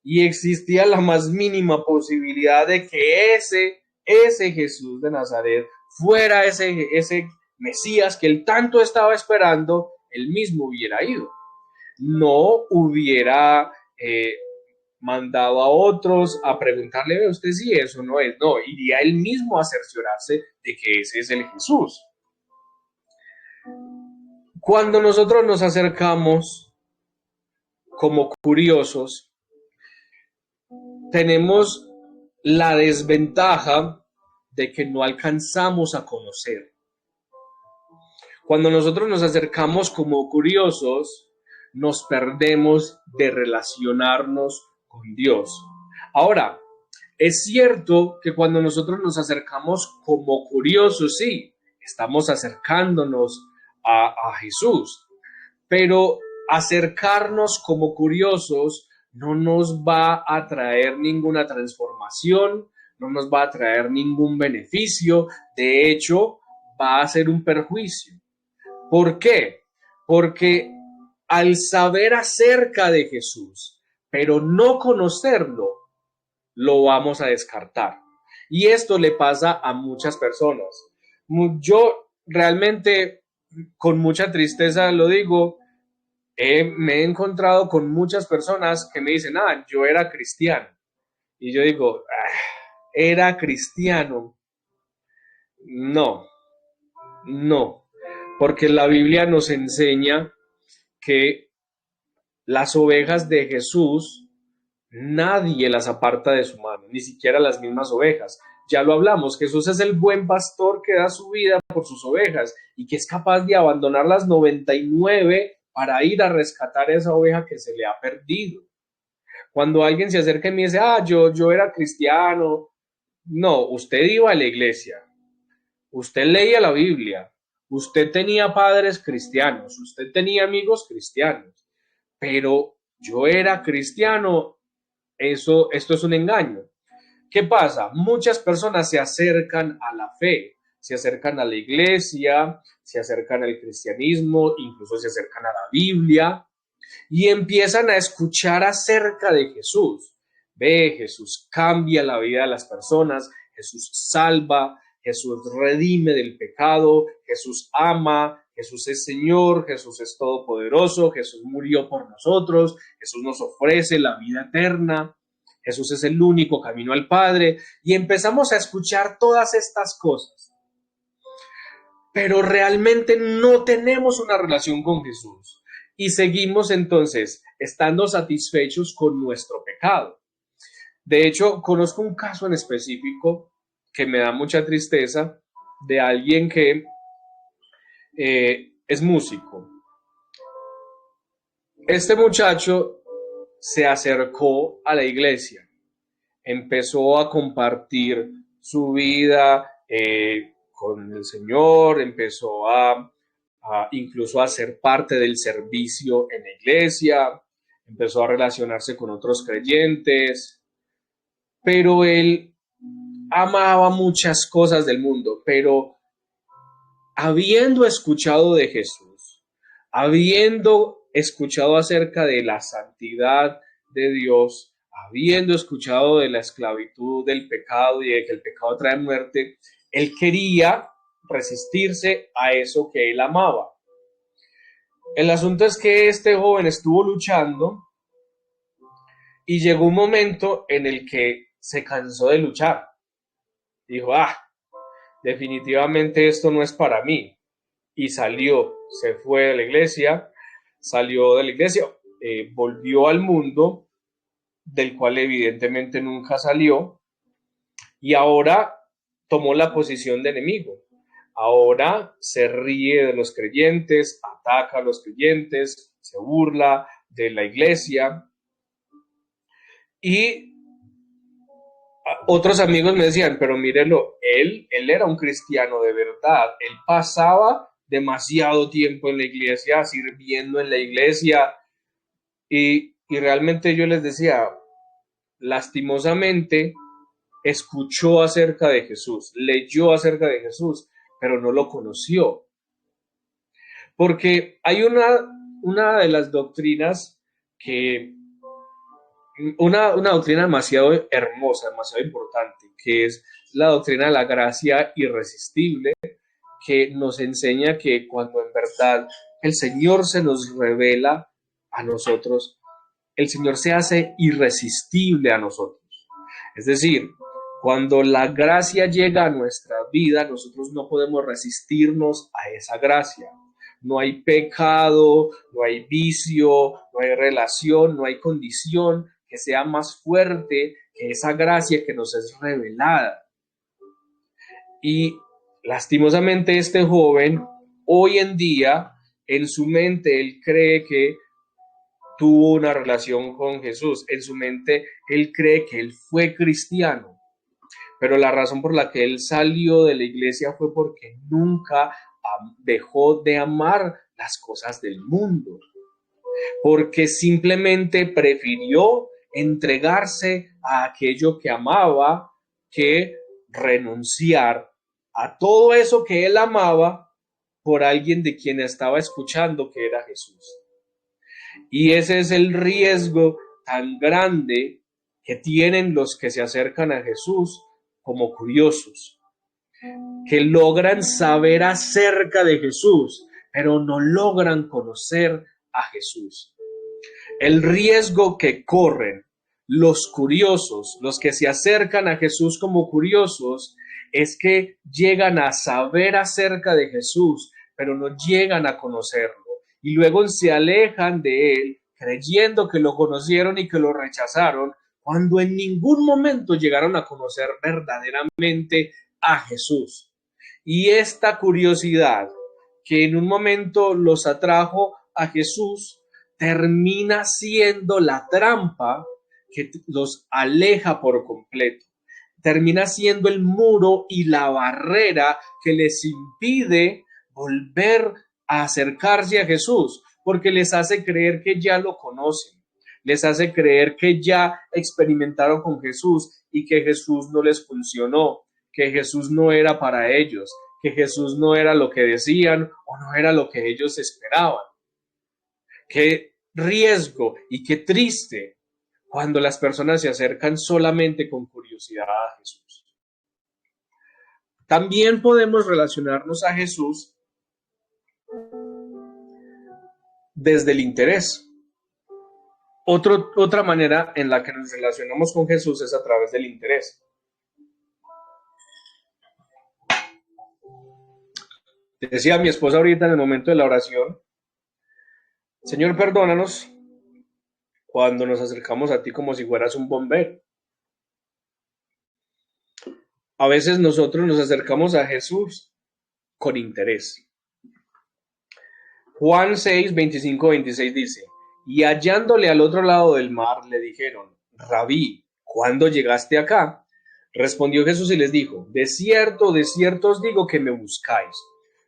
Speaker 1: y existía la más mínima posibilidad de que ese Jesús de Nazaret fuera ese Mesías que él tanto estaba esperando, él mismo hubiera ido. No hubiera mandado a otros a preguntarle, ¿ve usted si eso no es? No, iría él mismo a cerciorarse de que ese es el Jesús. Cuando nosotros nos acercamos como curiosos, tenemos la desventaja de que no alcanzamos a conocer. Cuando nosotros nos acercamos como curiosos, nos perdemos de relacionarnos con Dios. Ahora, es cierto que cuando nosotros nos acercamos como curiosos, sí, estamos acercándonos a Jesús, pero acercarnos como curiosos no nos va a traer ninguna transformación, no nos va a traer ningún beneficio, de hecho, va a ser un perjuicio. ¿Por qué? Porque al saber acerca de Jesús, pero no conocerlo, lo vamos a descartar. Y esto le pasa a muchas personas. Yo realmente, con mucha tristeza lo digo, me he encontrado con muchas personas que me dicen, yo era cristiano. Y yo digo, ¿era cristiano? No, no, porque la Biblia nos enseña que las ovejas de Jesús nadie las aparta de su mano, ni siquiera las mismas ovejas. Ya lo hablamos, Jesús es el buen pastor que da su vida por sus ovejas y que es capaz de abandonar las 99 para ir a rescatar esa oveja que se le ha perdido. Cuando alguien se acerca y me dice, yo era cristiano, no, usted iba a la iglesia, usted leía la Biblia, usted tenía padres cristianos, usted tenía amigos cristianos, pero yo era cristiano, esto es un engaño. ¿Qué pasa? Muchas personas se acercan a la fe, se acercan a la iglesia, se acercan al cristianismo, incluso se acercan a la Biblia y empiezan a escuchar acerca de Jesús. Ve, Jesús cambia la vida de las personas, Jesús salva, Jesús redime del pecado, Jesús ama, Jesús es Señor, Jesús es todopoderoso, Jesús murió por nosotros, Jesús nos ofrece la vida eterna, Jesús es el único camino al Padre, y empezamos a escuchar todas estas cosas. Pero realmente no tenemos una relación con Jesús y seguimos entonces estando satisfechos con nuestro pecado. De hecho, conozco un caso en específico que me da mucha tristeza de alguien que es músico. Este muchacho se acercó a la iglesia, empezó a compartir su vida con el Señor, empezó incluso a ser parte del servicio en la iglesia, empezó a relacionarse con otros creyentes, pero él amaba muchas cosas del mundo, pero habiendo escuchado de Jesús, habiendo escuchado acerca de la santidad de Dios, habiendo escuchado de la esclavitud del pecado y de que el pecado trae muerte, él quería resistirse a eso que él amaba. El asunto es que este joven estuvo luchando y llegó un momento en el que se cansó de luchar. Dijo, definitivamente esto no es para mí. Y salió, se fue de la iglesia, salió de la iglesia, volvió al mundo, del cual evidentemente nunca salió, y ahora tomó la posición de enemigo. Ahora se ríe de los creyentes, ataca a los creyentes, se burla de la iglesia. Y otros amigos me decían, pero mírelo, él era un cristiano de verdad, él pasaba demasiado tiempo en la iglesia, sirviendo en la iglesia, y realmente yo les decía, lastimosamente, escuchó acerca de Jesús, leyó acerca de Jesús, pero no lo conoció. Porque hay una de las doctrinas que, una doctrina demasiado hermosa, demasiado importante, que es la doctrina de la gracia irresistible, que nos enseña que cuando en verdad el Señor se nos revela a nosotros, el Señor se hace irresistible a nosotros. Es decir, cuando la gracia llega a nuestra vida, nosotros no podemos resistirnos a esa gracia. No hay pecado, no hay vicio, no hay relación, no hay condición que sea más fuerte que esa gracia que nos es revelada. Y lastimosamente este joven, hoy en día, en su mente, él cree que tuvo una relación con Jesús. En su mente, él cree que él fue cristiano. Pero la razón por la que él salió de la iglesia fue porque nunca dejó de amar las cosas del mundo. Porque simplemente prefirió entregarse a aquello que amaba que renunciar a todo eso que él amaba por alguien de quien estaba escuchando, que era Jesús. Y ese es el riesgo tan grande que tienen los que se acercan a Jesús como curiosos, que logran saber acerca de Jesús, pero no logran conocer a Jesús. El riesgo que corren los curiosos, los que se acercan a Jesús como curiosos, es que llegan a saber acerca de Jesús, pero no llegan a conocerlo. Y luego se alejan de él, creyendo que lo conocieron y que lo rechazaron, cuando en ningún momento llegaron a conocer verdaderamente a Jesús. Y esta curiosidad que en un momento los atrajo a Jesús, termina siendo la trampa que los aleja por completo. Termina siendo el muro y la barrera que les impide volver a acercarse a Jesús, porque les hace creer que ya lo conocen, les hace creer que ya experimentaron con Jesús y que Jesús no les funcionó, que Jesús no era para ellos, que Jesús no era lo que decían o no era lo que ellos esperaban. Qué riesgo y qué triste cuando las personas se acercan solamente con curiosidad a Jesús. También podemos relacionarnos a Jesús desde el interés. Otra manera en la que nos relacionamos con Jesús es a través del interés. Decía mi esposa ahorita en el momento de la oración: Señor, perdónanos cuando nos acercamos a ti como si fueras un bombero. A veces nosotros nos acercamos a Jesús con interés. Juan 6, 25, 26 dice: y hallándole al otro lado del mar, le dijeron: Rabí, ¿cuándo llegaste acá? Respondió Jesús y les dijo: de cierto os digo que me buscáis,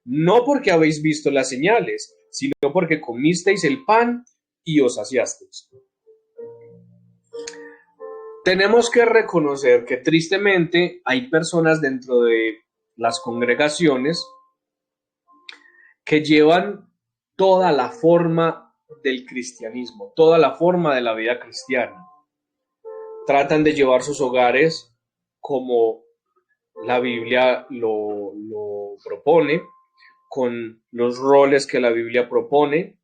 Speaker 1: no porque habéis visto las señales, sino porque comisteis el pan y os saciasteis. Tenemos que reconocer que tristemente hay personas dentro de las congregaciones que llevan toda la forma del cristianismo, toda la forma de la vida cristiana. Tratan de llevar sus hogares como la Biblia lo propone, con los roles que la Biblia propone.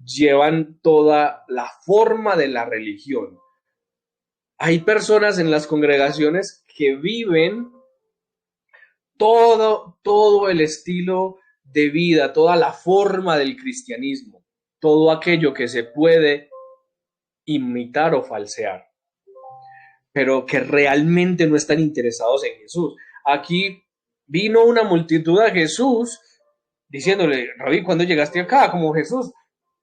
Speaker 1: Llevan toda la forma de la religión. Hay personas en las congregaciones que viven todo el estilo de vida, toda la forma del cristianismo, todo aquello que se puede imitar o falsear, pero que realmente no están interesados en Jesús. Aquí vino una multitud a Jesús diciéndole: Rabí, ¿cuándo llegaste acá? Como: Jesús,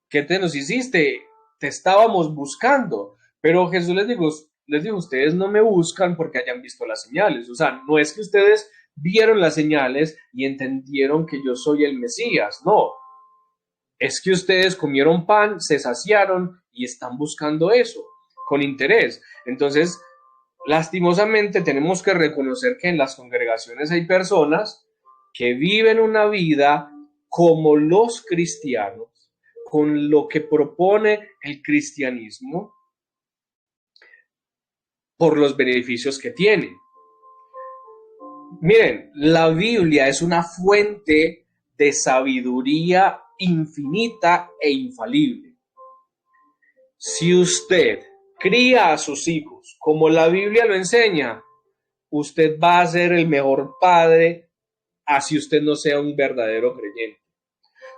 Speaker 1: ¿qué te nos hiciste? Te estábamos buscando. Pero Jesús les dijo, ustedes no me buscan porque hayan visto las señales. O sea, no es que ustedes vieron las señales y entendieron que yo soy el Mesías. No, es que ustedes comieron pan, se saciaron y están buscando eso con interés. Entonces, lastimosamente tenemos que reconocer que en las congregaciones hay personas que viven una vida como los cristianos, con lo que propone el cristianismo, por los beneficios que tiene. Miren, la Biblia es una fuente de sabiduría infinita e infalible. Si usted cría a sus hijos como la Biblia lo enseña, usted va a ser el mejor padre, así usted no sea un verdadero creyente.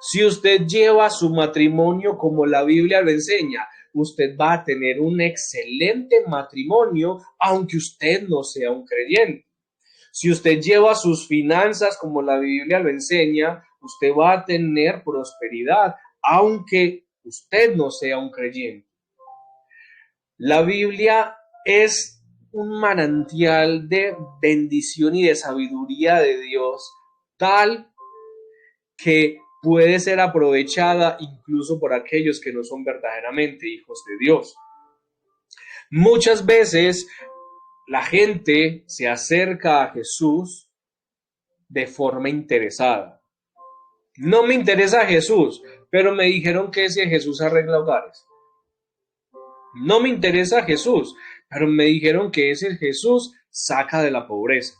Speaker 1: Si usted lleva su matrimonio como la Biblia lo enseña, usted va a tener un excelente matrimonio, aunque usted no sea un creyente. Si usted lleva sus finanzas como la Biblia lo enseña, usted va a tener prosperidad, aunque usted no sea un creyente. La Biblia es un manantial de bendición y de sabiduría de Dios, tal que puede ser aprovechada incluso por aquellos que no son verdaderamente hijos de Dios. Muchas veces la gente se acerca a Jesús de forma interesada. No me interesa Jesús, pero me dijeron que ese Jesús arregla hogares. No me interesa Jesús, pero me dijeron que ese Jesús saca de la pobreza.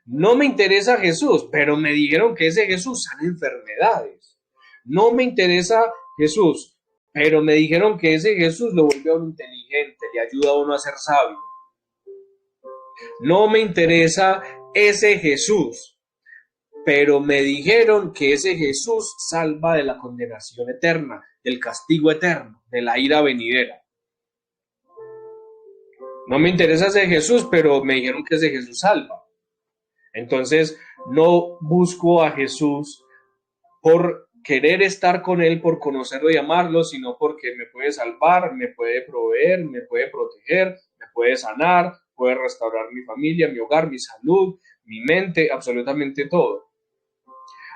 Speaker 1: No me interesa Jesús, pero me dijeron que ese Jesús sana enfermedades. No me interesa Jesús, pero me dijeron que ese Jesús lo vuelve a uno inteligente, le ayuda a uno a ser sabio. No me interesa ese Jesús, pero me dijeron que ese Jesús salva de la condenación eterna, del castigo eterno, de la ira venidera. No me interesa ese Jesús, pero me dijeron que ese Jesús salva. Entonces, no busco a Jesús por querer estar con Él, por conocerlo y amarlo, sino porque me puede salvar, me puede proveer, me puede proteger, me puede sanar, puede restaurar mi familia, mi hogar, mi salud, mi mente, absolutamente todo.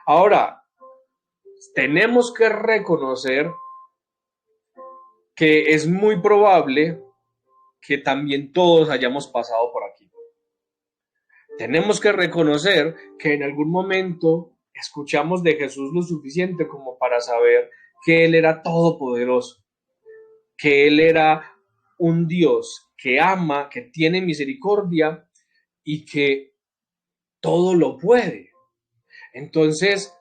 Speaker 1: Ahora, tenemos que reconocer que es muy probable que también todos hayamos pasado por aquí. Tenemos que reconocer que en algún momento escuchamos de Jesús lo suficiente como para saber que Él era todopoderoso, que Él era un Dios que ama, que tiene misericordia y que todo lo puede. Entonces,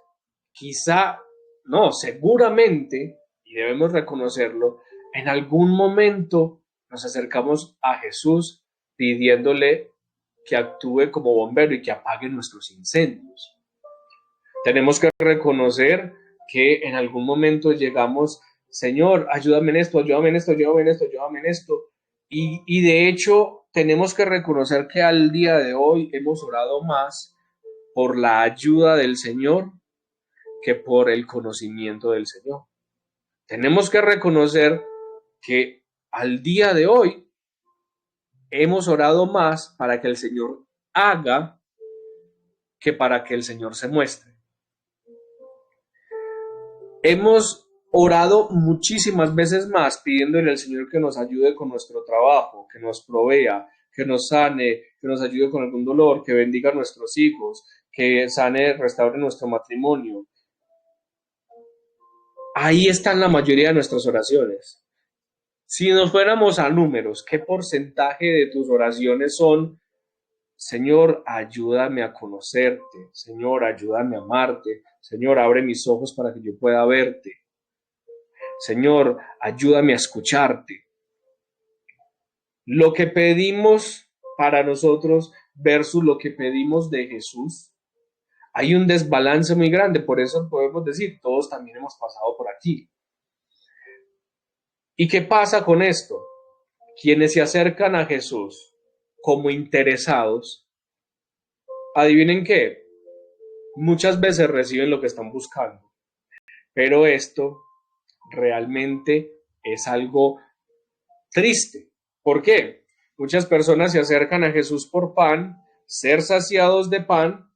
Speaker 1: quizá, no, seguramente, y debemos reconocerlo, en algún momento nos acercamos a Jesús pidiéndole que actúe como bombero y que apague nuestros incendios. Tenemos que reconocer que en algún momento llegamos, Señor, ayúdame en esto, ayúdame en esto, ayúdame en esto, ayúdame en esto. Y de hecho, tenemos que reconocer que al día de hoy hemos orado más por la ayuda del Señor que por el conocimiento del Señor. Tenemos que reconocer que al día de hoy hemos orado más para que el Señor haga que para que el Señor se muestre. Hemos orado muchísimas veces más pidiéndole al Señor que nos ayude con nuestro trabajo, que nos provea, que nos sane, que nos ayude con algún dolor, que bendiga a nuestros hijos, que sane, restaure nuestro matrimonio. Ahí están la mayoría de nuestras oraciones. Si nos fuéramos a números, ¿qué porcentaje de tus oraciones son: Señor, ayúdame a conocerte, Señor, ayúdame a amarte, Señor, abre mis ojos para que yo pueda verte, Señor, ayúdame a escucharte? Lo que pedimos para nosotros versus lo que pedimos de Jesús, hay un desbalance muy grande. Por eso podemos decir, todos también hemos pasado por aquí. ¿Y qué pasa con esto? Quienes se acercan a Jesús como interesados, adivinen qué, muchas veces reciben lo que están buscando, pero esto realmente es algo triste. ¿Por qué? Muchas personas se acercan a Jesús por pan, ser saciados de pan,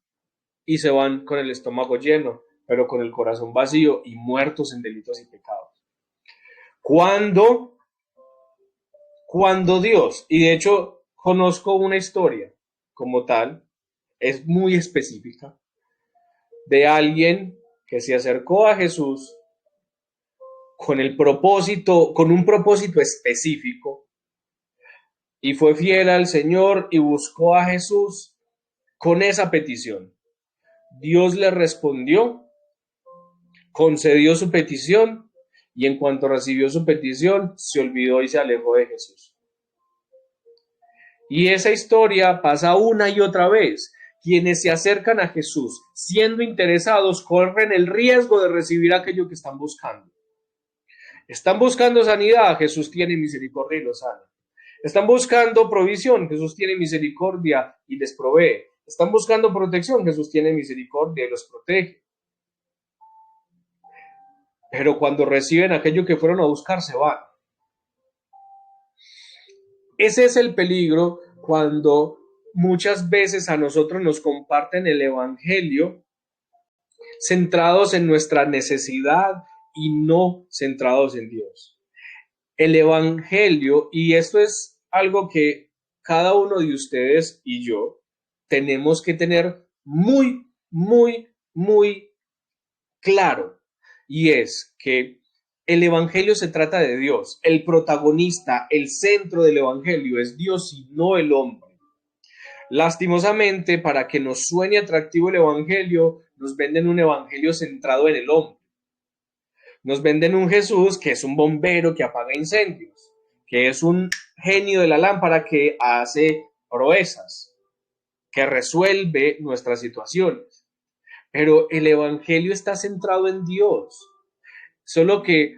Speaker 1: y se van con el estómago lleno, pero con el corazón vacío y muertos en delitos y pecados. Cuando Dios, y de hecho conozco una historia como tal, es muy específica, de alguien que se acercó a Jesús con un propósito específico, y fue fiel al Señor y buscó a Jesús con esa petición. Dios le respondió, concedió su petición y en cuanto recibió su petición, se olvidó y se alejó de Jesús. Y esa historia pasa una y otra vez. Quienes se acercan a Jesús siendo interesados corren el riesgo de recibir aquello que están buscando. Están buscando sanidad, Jesús tiene misericordia y los sana. Están buscando provisión, Jesús tiene misericordia y les provee. Están buscando protección, Jesús tiene misericordia y los protege. Pero cuando reciben aquello que fueron a buscar, se van. Ese es el peligro cuando muchas veces a nosotros nos comparten el evangelio centrados en nuestra necesidad y no centrados en Dios. El evangelio, y esto es algo que cada uno de ustedes y yo tenemos que tener muy, muy, muy claro, y es que el evangelio se trata de Dios. El protagonista, el centro del evangelio es Dios y no el hombre. Lastimosamente, para que nos suene atractivo el evangelio, nos venden un evangelio centrado en el hombre. Nos venden un Jesús que es un bombero que apaga incendios, que es un genio de la lámpara que hace proezas, que resuelve nuestras situaciones. Pero el evangelio está centrado en Dios. Solo que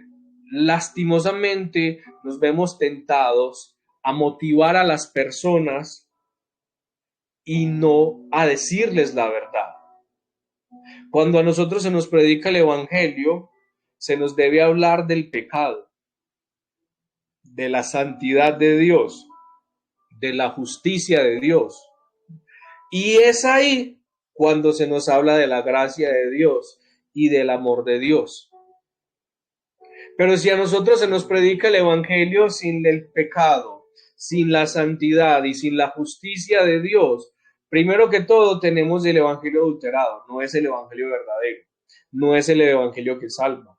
Speaker 1: lastimosamente nos vemos tentados a motivar a las personas y no a decirles la verdad. Cuando a nosotros se nos predica el evangelio, se nos debe hablar del pecado, de la santidad de Dios, de la justicia de Dios. Y es ahí cuando se nos habla de la gracia de Dios y del amor de Dios. Pero si a nosotros se nos predica el evangelio sin el pecado, sin la santidad y sin la justicia de Dios, primero que todo tenemos el evangelio adulterado, no es el evangelio verdadero, no es el evangelio que salva.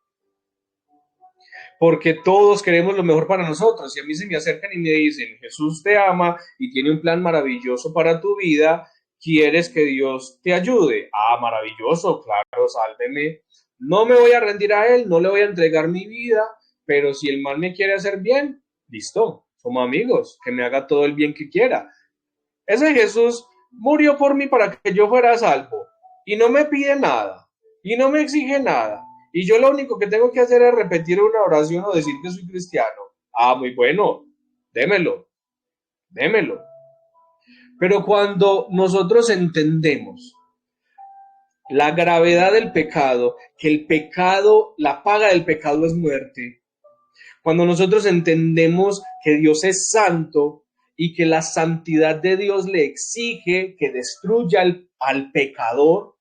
Speaker 1: Porque todos queremos lo mejor para nosotros. Si a mí se me acercan y me dicen, Jesús te ama y tiene un plan maravilloso para tu vida, ¿quieres que Dios te ayude? Ah, maravilloso, claro, sálveme. No me voy a rendir a Él, no le voy a entregar mi vida, pero si el mal me quiere hacer bien, listo, somos amigos, que me haga todo el bien que quiera. Ese Jesús murió por mí para que yo fuera salvo y no me pide nada y no me exige nada. Y yo lo único que tengo que hacer es repetir una oración o decir que soy cristiano. Ah, muy bueno, démelo, démelo. Pero cuando nosotros entendemos la gravedad del pecado, que el pecado, la paga del pecado es muerte, cuando nosotros entendemos que Dios es santo y que la santidad de Dios le exige que destruya al pecador,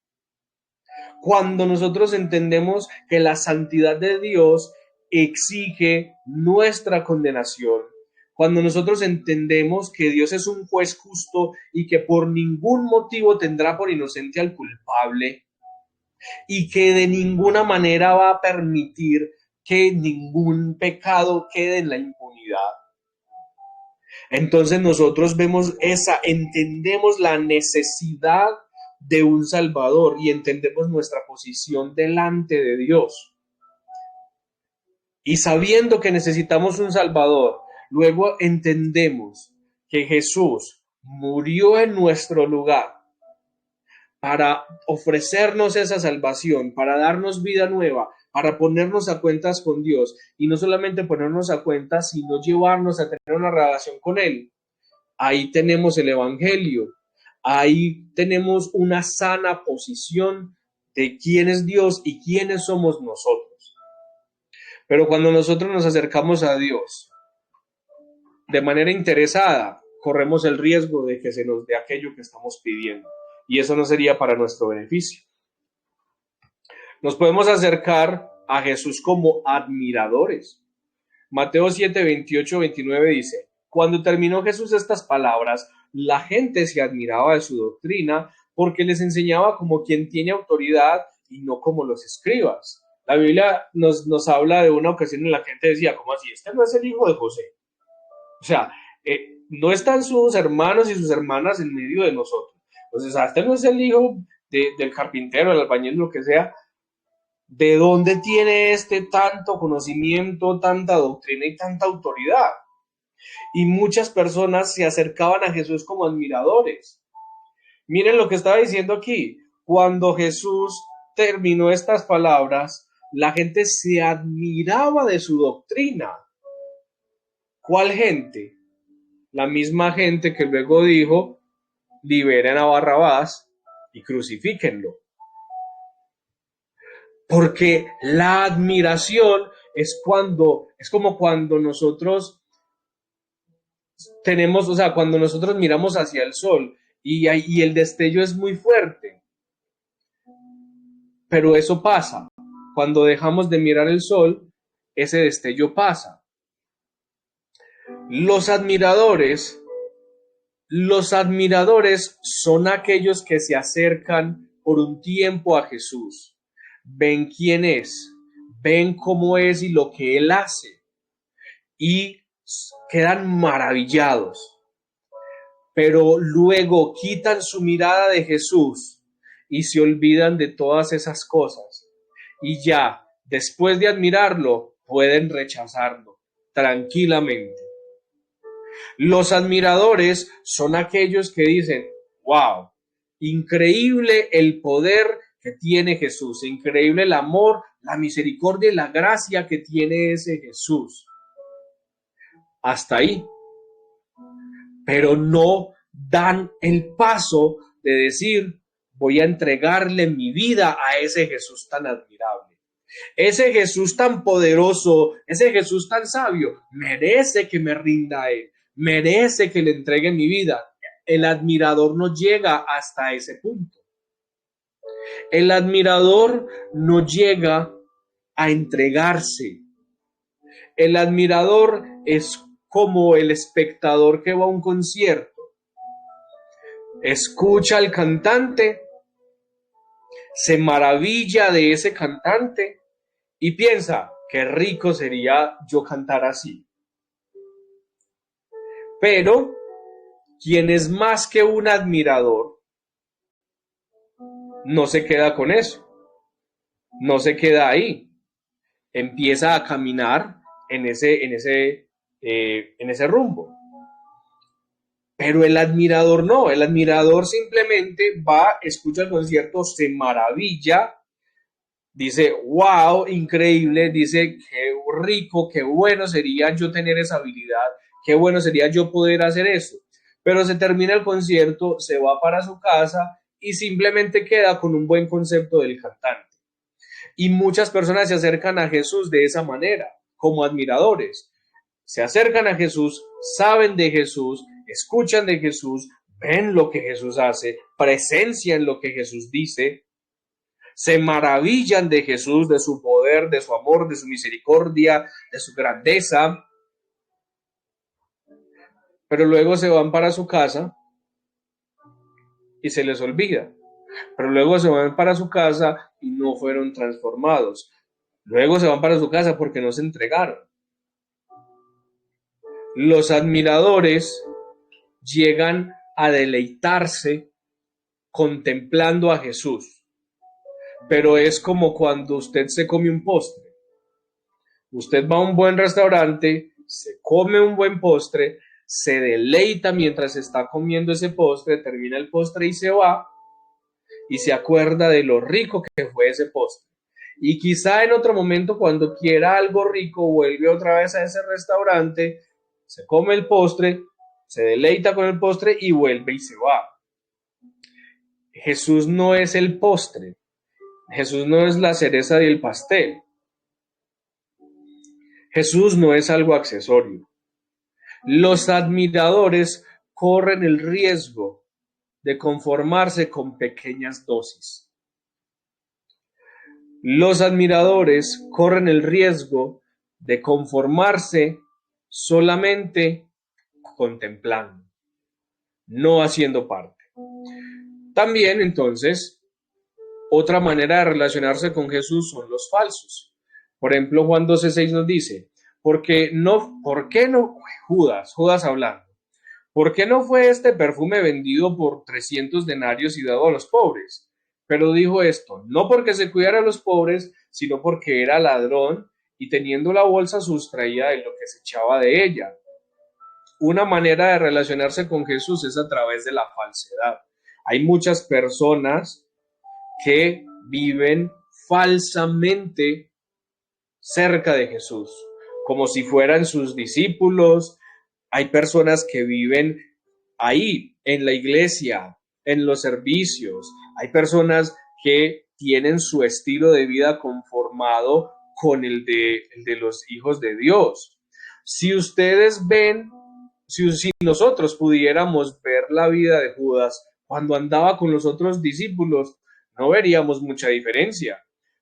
Speaker 1: cuando nosotros entendemos que la santidad de Dios exige nuestra condenación, cuando nosotros entendemos que Dios es un juez justo y que por ningún motivo tendrá por inocente al culpable y que de ninguna manera va a permitir que ningún pecado quede en la impunidad. Entonces nosotros entendemos la necesidad de un Salvador y entendemos nuestra posición delante de Dios. Y sabiendo que necesitamos un Salvador, luego entendemos que Jesús murió en nuestro lugar para ofrecernos esa salvación, para darnos vida nueva, para ponernos a cuentas con Dios, y no solamente ponernos a cuentas, sino llevarnos a tener una relación con Él. Ahí tenemos el Evangelio, ahí tenemos una sana posición de quién es Dios y quiénes somos nosotros. Pero cuando nosotros nos acercamos a Dios de manera interesada, corremos el riesgo de que se nos dé aquello que estamos pidiendo, y eso no sería para nuestro beneficio. Nos podemos acercar a Jesús como admiradores. Mateo 7, 28, 29 dice, cuando terminó Jesús estas palabras, la gente se admiraba de su doctrina porque les enseñaba como quien tiene autoridad y no como los escribas. La Biblia nos habla de una ocasión en la que la gente decía, ¿cómo así? Este no es el hijo de José. O sea, no están sus hermanos y sus hermanas en medio de nosotros. Entonces, este no es el hijo del carpintero, del albañil, lo que sea. ¿de dónde tiene este tanto conocimiento, tanta doctrina y tanta autoridad? Y muchas personas se acercaban a Jesús como admiradores. Miren lo que estaba diciendo aquí. Cuando Jesús terminó estas palabras, la gente se admiraba de su doctrina. ¿Cuál gente? La misma gente que luego dijo, liberen a Barrabás y crucifíquenlo. Porque la admiración es como cuando nosotros tenemos, o sea, cuando nosotros miramos hacia el sol y el destello es muy fuerte, pero eso pasa. Cuando dejamos de mirar el sol, ese destello pasa. Los admiradores son aquellos que se acercan por un tiempo a Jesús. Ven quién es, ven cómo es y lo que él hace. Y quedan maravillados. Pero luego quitan su mirada de Jesús y se olvidan de todas esas cosas. Y ya, después de admirarlo, pueden rechazarlo tranquilamente. Los admiradores son aquellos que dicen, wow, increíble el poder que tiene Jesús, increíble el amor, la misericordia y la gracia que tiene ese Jesús. Hasta ahí. Pero no dan el paso de decir, voy a entregarle mi vida a ese Jesús tan admirable. Ese Jesús tan poderoso, ese Jesús tan sabio, merece que me rinda a él, merece que le entregue mi vida. El admirador no llega hasta ese punto. El admirador no llega a entregarse. El admirador es como el espectador que va a un concierto. Escucha al cantante, se maravilla de ese cantante y piensa, qué rico sería yo cantar así. Pero quien es más que un admirador, no se queda con eso, no se queda ahí, empieza a caminar en ese rumbo. Pero el admirador no, el admirador simplemente va, escucha el concierto, se maravilla, dice, wow, increíble, dice, qué rico, qué bueno sería yo tener esa habilidad, qué bueno sería yo poder hacer eso. Pero se termina el concierto, se va para su casa y simplemente queda con un buen concepto del cantante. Y muchas personas se acercan a Jesús de esa manera, como admiradores. Se acercan a Jesús, saben de Jesús, escuchan de Jesús, ven lo que Jesús hace, presencian lo que Jesús dice, se maravillan de Jesús, de su poder, de su amor, de su misericordia, de su grandeza, pero luego se van para su casa y se les olvida. Pero luego se van para su casa y no fueron transformados. Luego se van para su casa porque no se entregaron. Los admiradores llegan a deleitarse contemplando a Jesús. Pero es como cuando usted se come un postre. Usted va a un buen restaurante, se come un buen postre, se deleita mientras está comiendo ese postre, termina el postre y se va, y se acuerda de lo rico que fue ese postre. Y quizá en otro momento, cuando quiera algo rico, vuelve otra vez a ese restaurante, se come el postre, se deleita con el postre y vuelve y se va. Jesús no es el postre. Jesús no es la cereza del pastel. Jesús no es algo accesorio. Los admiradores corren el riesgo de conformarse con pequeñas dosis. Los admiradores corren el riesgo de conformarse solamente contemplando, no haciendo parte. También, entonces, otra manera de relacionarse con Jesús son los falsos. Por ejemplo, Juan 12:6 nos dice, ¿por qué no, Judas hablando, ¿por qué no fue este perfume vendido por 300 denarios y dado a los pobres? Pero dijo esto, no porque se cuidara a los pobres, sino porque era ladrón y teniendo la bolsa sustraía de lo que se echaba de ella. Una manera de relacionarse con Jesús es a través de la falsedad. Hay muchas personas que viven falsamente cerca de Jesús, como si fueran sus discípulos. Hay personas que viven ahí, en la iglesia, en los servicios. Hay personas que tienen su estilo de vida conformado con el de los hijos de Dios. Si ustedes ven, si nosotros pudiéramos ver la vida de Judas cuando andaba con los otros discípulos, no veríamos mucha diferencia.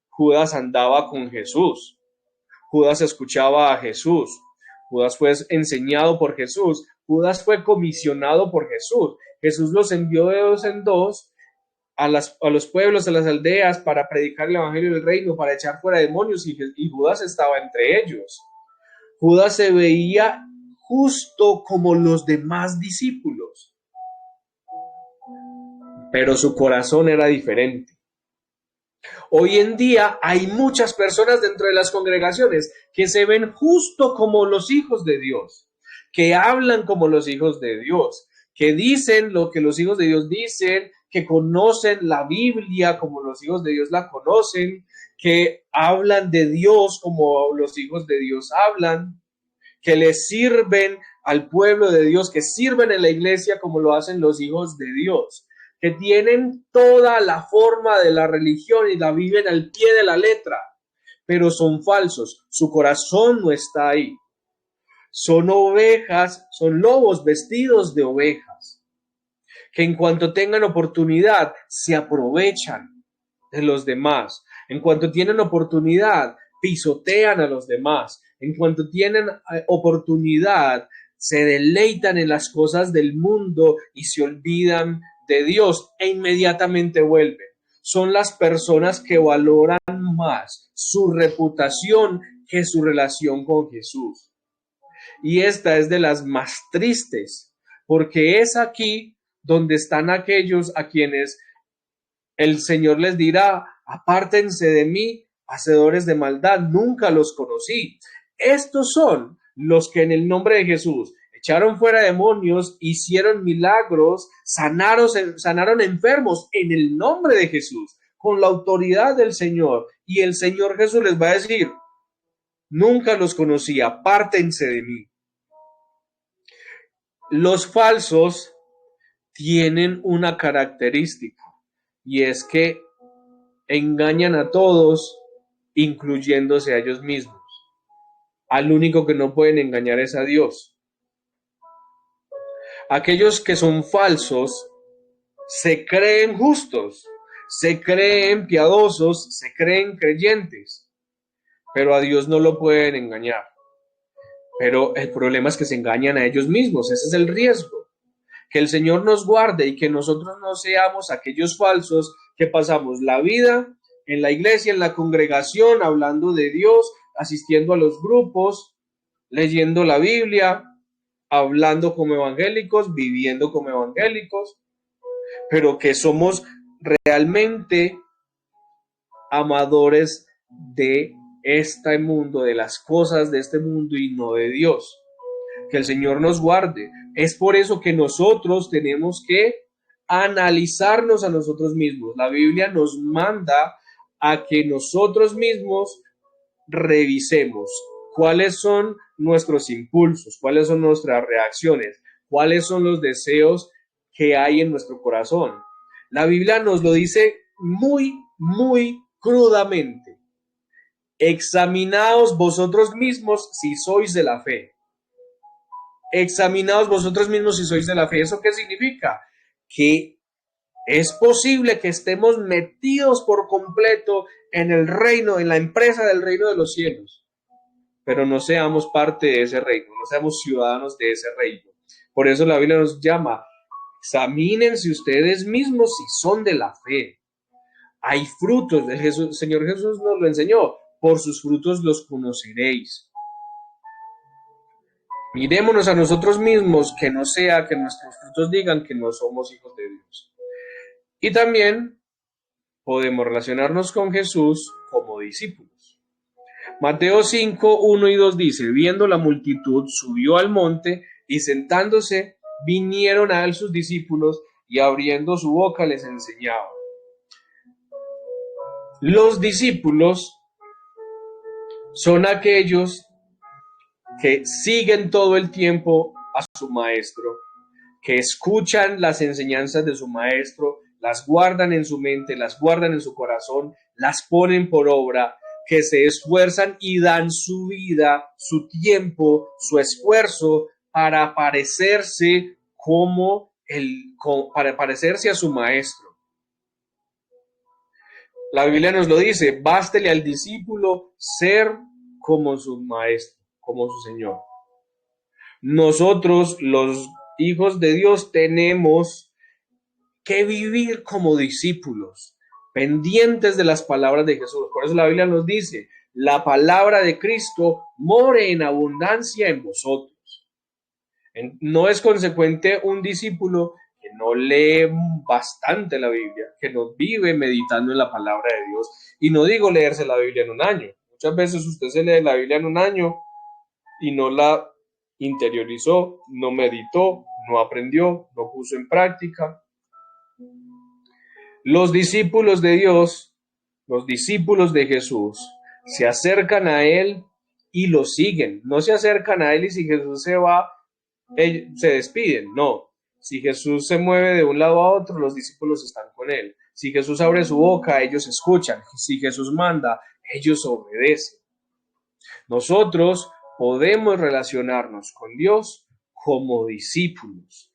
Speaker 1: Judas andaba con Jesús. Judas escuchaba a Jesús. Judas fue enseñado por Jesús. Judas fue comisionado por Jesús. Jesús los envió de dos en dos a los pueblos, a las aldeas, para predicar el evangelio del reino, para echar fuera demonios, y Judas estaba entre ellos. Judas se veía justo como los demás discípulos, pero su corazón era diferente. Hoy en día hay muchas personas dentro de las congregaciones que se ven justo como los hijos de Dios, que hablan como los hijos de Dios, que dicen lo que los hijos de Dios dicen, que conocen la Biblia como los hijos de Dios la conocen, que hablan de Dios como los hijos de Dios hablan, que le sirven al pueblo de Dios, que sirven en la iglesia como lo hacen los hijos de Dios, que tienen toda la forma de la religión y la viven al pie de la letra, pero son falsos, su corazón no está ahí. Son ovejas, son lobos vestidos de ovejas, que en cuanto tengan oportunidad se aprovechan de los demás, en cuanto tienen oportunidad pisotean a los demás, en cuanto tienen oportunidad se deleitan en las cosas del mundo y se olvidan de Dios e inmediatamente vuelven. Son las personas que valoran más su reputación que su relación con Jesús. Y esta es de las más tristes, porque es aquí donde están aquellos a quienes el Señor les dirá, apártense de mí, hacedores de maldad, nunca los conocí. Estos son los que en el nombre de Jesús echaron fuera demonios, hicieron milagros, sanaron enfermos en el nombre de Jesús, con la autoridad del Señor. Y el Señor Jesús les va a decir, nunca los conocí, apártense de mí. Los falsos tienen una característica, y es que engañan a todos, incluyéndose a ellos mismos. Al único que no pueden engañar es a Dios. Aquellos que son falsos se creen justos, se creen piadosos, se creen creyentes, pero a Dios no lo pueden engañar. Pero el problema es que se engañan a ellos mismos, ese es el riesgo. Que el Señor nos guarde y que nosotros no seamos aquellos falsos que pasamos la vida en la iglesia, en la congregación, hablando de Dios, asistiendo a los grupos, leyendo la Biblia, hablando como evangélicos, viviendo como evangélicos, pero que somos realmente amadores de este mundo, de las cosas de este mundo y no de Dios. Que el Señor nos guarde. Es por eso que nosotros tenemos que analizarnos a nosotros mismos. La Biblia nos manda a que nosotros mismos revisemos cuáles son nuestros impulsos, cuáles son nuestras reacciones, cuáles son los deseos que hay en nuestro corazón. La Biblia nos lo dice muy, muy crudamente. Examinaos vosotros mismos si sois de la fe. Examinaos vosotros mismos si sois de la fe. ¿Eso qué significa? Que es posible que estemos metidos por completo en el reino, en la empresa del reino de los cielos, pero no seamos parte de ese reino, no seamos ciudadanos de ese reino. Por eso la Biblia nos llama, examínense ustedes mismos si son de la fe. Hay frutos, el Señor Jesús nos lo enseñó, por sus frutos los conoceréis. Mirémonos a nosotros mismos, que no sea que nuestros frutos digan que no somos hijos de Dios. Y también podemos relacionarnos con Jesús como discípulos. Mateo 5, 1 y 2 dice, viendo la multitud, subió al monte y sentándose, vinieron a él sus discípulos y abriendo su boca les enseñaba. Los discípulos son aquellos que siguen todo el tiempo a su maestro, que escuchan las enseñanzas de su maestro, las guardan en su mente, las guardan en su corazón, las ponen por obra, que se esfuerzan y dan su vida, su tiempo, su esfuerzo para parecerse para parecerse a su maestro. La Biblia nos lo dice, bástele al discípulo ser como su maestro, como su Señor. Nosotros, los hijos de Dios, tenemos que vivir como discípulos, pendientes de las palabras de Jesús. Por eso la Biblia nos dice, la palabra de Cristo more en abundancia en vosotros. No es consecuente un discípulo que no lee bastante la Biblia, que no vive meditando en la palabra de Dios. Y no digo leerse la Biblia en un año. Muchas veces usted se lee la Biblia en un año y no la interiorizó, no meditó, no aprendió, no puso en práctica. Los discípulos de Dios, los discípulos de Jesús, se acercan a Él y lo siguen. No se acercan a Él y si Jesús se va, ellos se despiden. No. Si Jesús se mueve de un lado a otro, los discípulos están con Él. Si Jesús abre su boca, ellos escuchan. Si Jesús manda, ellos obedecen. Nosotros podemos relacionarnos con Dios como discípulos.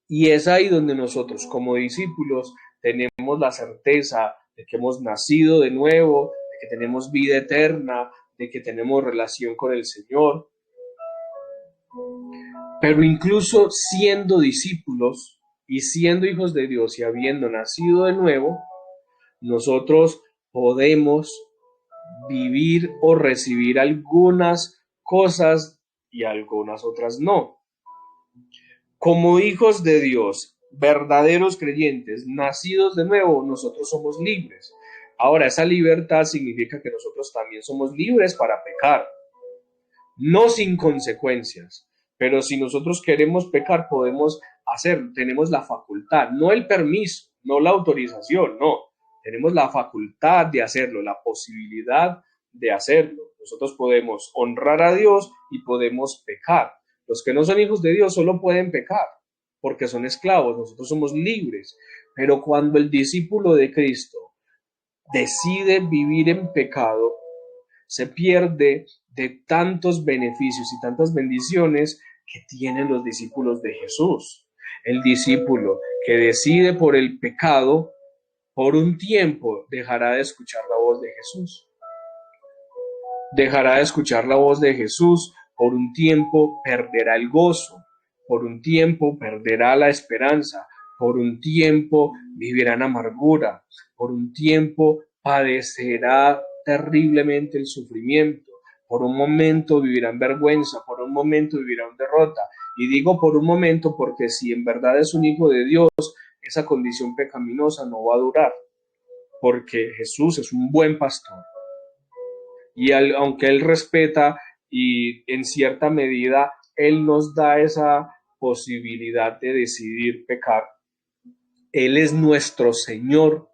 Speaker 1: Y es ahí donde nosotros como discípulos tenemos la certeza de que hemos nacido de nuevo, de que tenemos vida eterna, de que tenemos relación con el Señor. Pero incluso siendo discípulos y siendo hijos de Dios y habiendo nacido de nuevo, nosotros podemos vivir o recibir algunas cosas y algunas otras no. Como hijos de Dios, verdaderos creyentes, nacidos de nuevo, nosotros somos libres. Ahora, esa libertad significa que nosotros también somos libres para pecar, no sin consecuencias, pero si nosotros queremos pecar, podemos hacerlo, tenemos la facultad, no el permiso, no la autorización, no, tenemos la facultad de hacerlo, la posibilidad de hacerlo. Nosotros podemos honrar a Dios y podemos pecar. Los que no son hijos de Dios solo pueden pecar porque son esclavos, nosotros somos libres. Pero cuando el discípulo de Cristo decide vivir en pecado, se pierde de tantos beneficios y tantas bendiciones que tienen los discípulos de Jesús. El discípulo que decide por el pecado, por un tiempo dejará de escuchar la voz de Jesús. Dejará de escuchar la voz de Jesús, por un tiempo perderá el gozo, por un tiempo perderá la esperanza, por un tiempo vivirá en amargura, por un tiempo padecerá terriblemente el sufrimiento, por un momento vivirá en vergüenza, por un momento vivirá en derrota. Y digo por un momento porque si en verdad es un hijo de Dios, esa condición pecaminosa no va a durar, porque Jesús es un buen pastor. Y aunque Él respeta y en cierta medida Él nos da esa posibilidad de decidir pecar, Él es nuestro Señor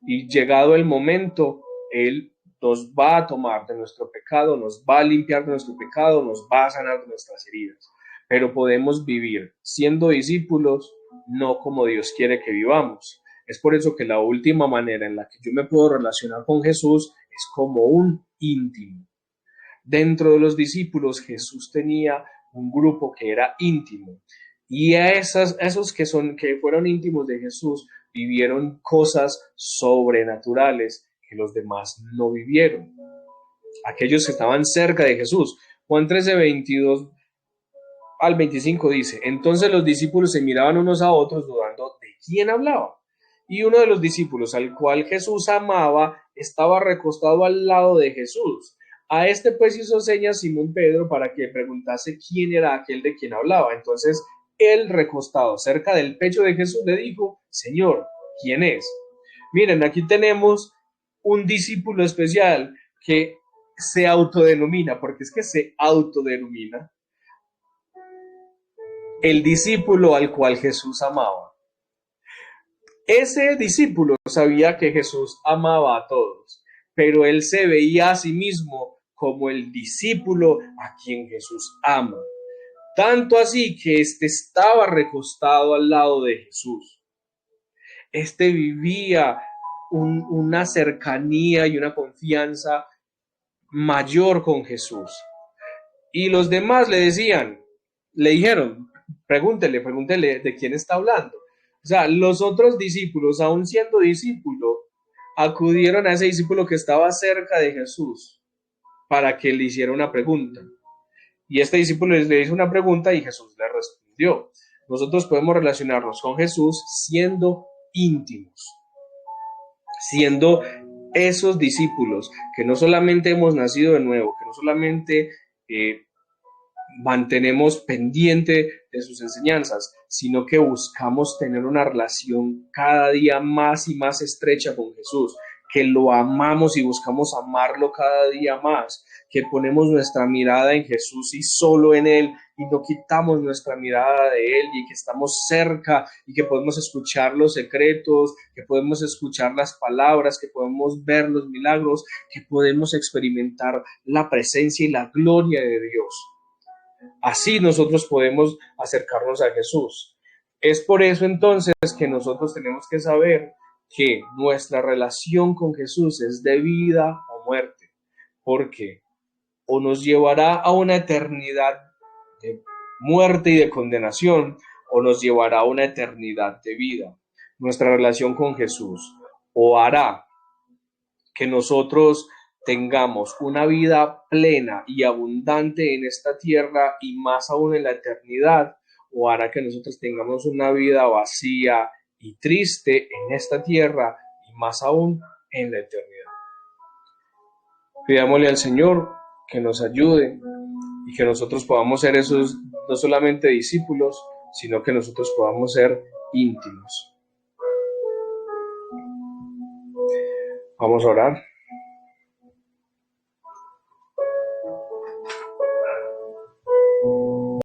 Speaker 1: y llegado el momento, Él nos va a tomar de nuestro pecado, nos va a limpiar de nuestro pecado, nos va a sanar de nuestras heridas. Pero podemos vivir siendo discípulos, no como Dios quiere que vivamos. Es por eso que la última manera en la que yo me puedo relacionar con Jesús es como un íntimo. Dentro de los discípulos, Jesús tenía un grupo que era íntimo. Y a esos que fueron íntimos de Jesús vivieron cosas sobrenaturales que los demás no vivieron. Aquellos que estaban cerca de Jesús. Juan 13, 22 al 25 dice, entonces los discípulos se miraban unos a otros dudando de quién hablaba. Y uno de los discípulos, al cual Jesús amaba, estaba recostado al lado de Jesús. A este pues hizo señas Simón Pedro para que preguntase quién era aquel de quien hablaba. Entonces él, recostado cerca del pecho de Jesús, le dijo, Señor, ¿quién es? Miren, aquí tenemos un discípulo especial que se autodenomina, porque es que se autodenomina el discípulo al cual Jesús amaba. Ese discípulo sabía que Jesús amaba a todos, pero él se veía a sí mismo como el discípulo a quien Jesús ama. Tanto así que éste estaba recostado al lado de Jesús. Este vivía una cercanía y una confianza mayor con Jesús. Y los demás le dijeron, pregúntele de quién está hablando. O sea, los otros discípulos, aún siendo discípulo, acudieron a ese discípulo que estaba cerca de Jesús para que le hiciera una pregunta. Y este discípulo le hizo una pregunta y Jesús le respondió. Nosotros podemos relacionarnos con Jesús siendo íntimos, siendo esos discípulos que no solamente hemos nacido de nuevo, que no solamente mantenemos pendiente de sus enseñanzas, sino que buscamos tener una relación cada día más y más estrecha con Jesús, que lo amamos y buscamos amarlo cada día más, que ponemos nuestra mirada en Jesús y solo en Él, y no quitamos nuestra mirada de Él, y que estamos cerca y que podemos escuchar los secretos, que podemos escuchar las palabras, que podemos ver los milagros, que podemos experimentar la presencia y la gloria de Dios. Así nosotros podemos acercarnos a Jesús. Es por eso entonces que nosotros tenemos que saber que nuestra relación con Jesús es de vida o muerte, porque o nos llevará a una eternidad de muerte y de condenación, o nos llevará a una eternidad de vida. Nuestra relación con Jesús o hará que nosotros tengamos una vida plena y abundante en esta tierra y más aún en la eternidad, o hará que nosotros tengamos una vida vacía y triste en esta tierra y más aún en la eternidad. Pidámosle al Señor que nos ayude y que nosotros podamos ser esos no solamente discípulos, sino que nosotros podamos ser íntimos. Vamos a orar.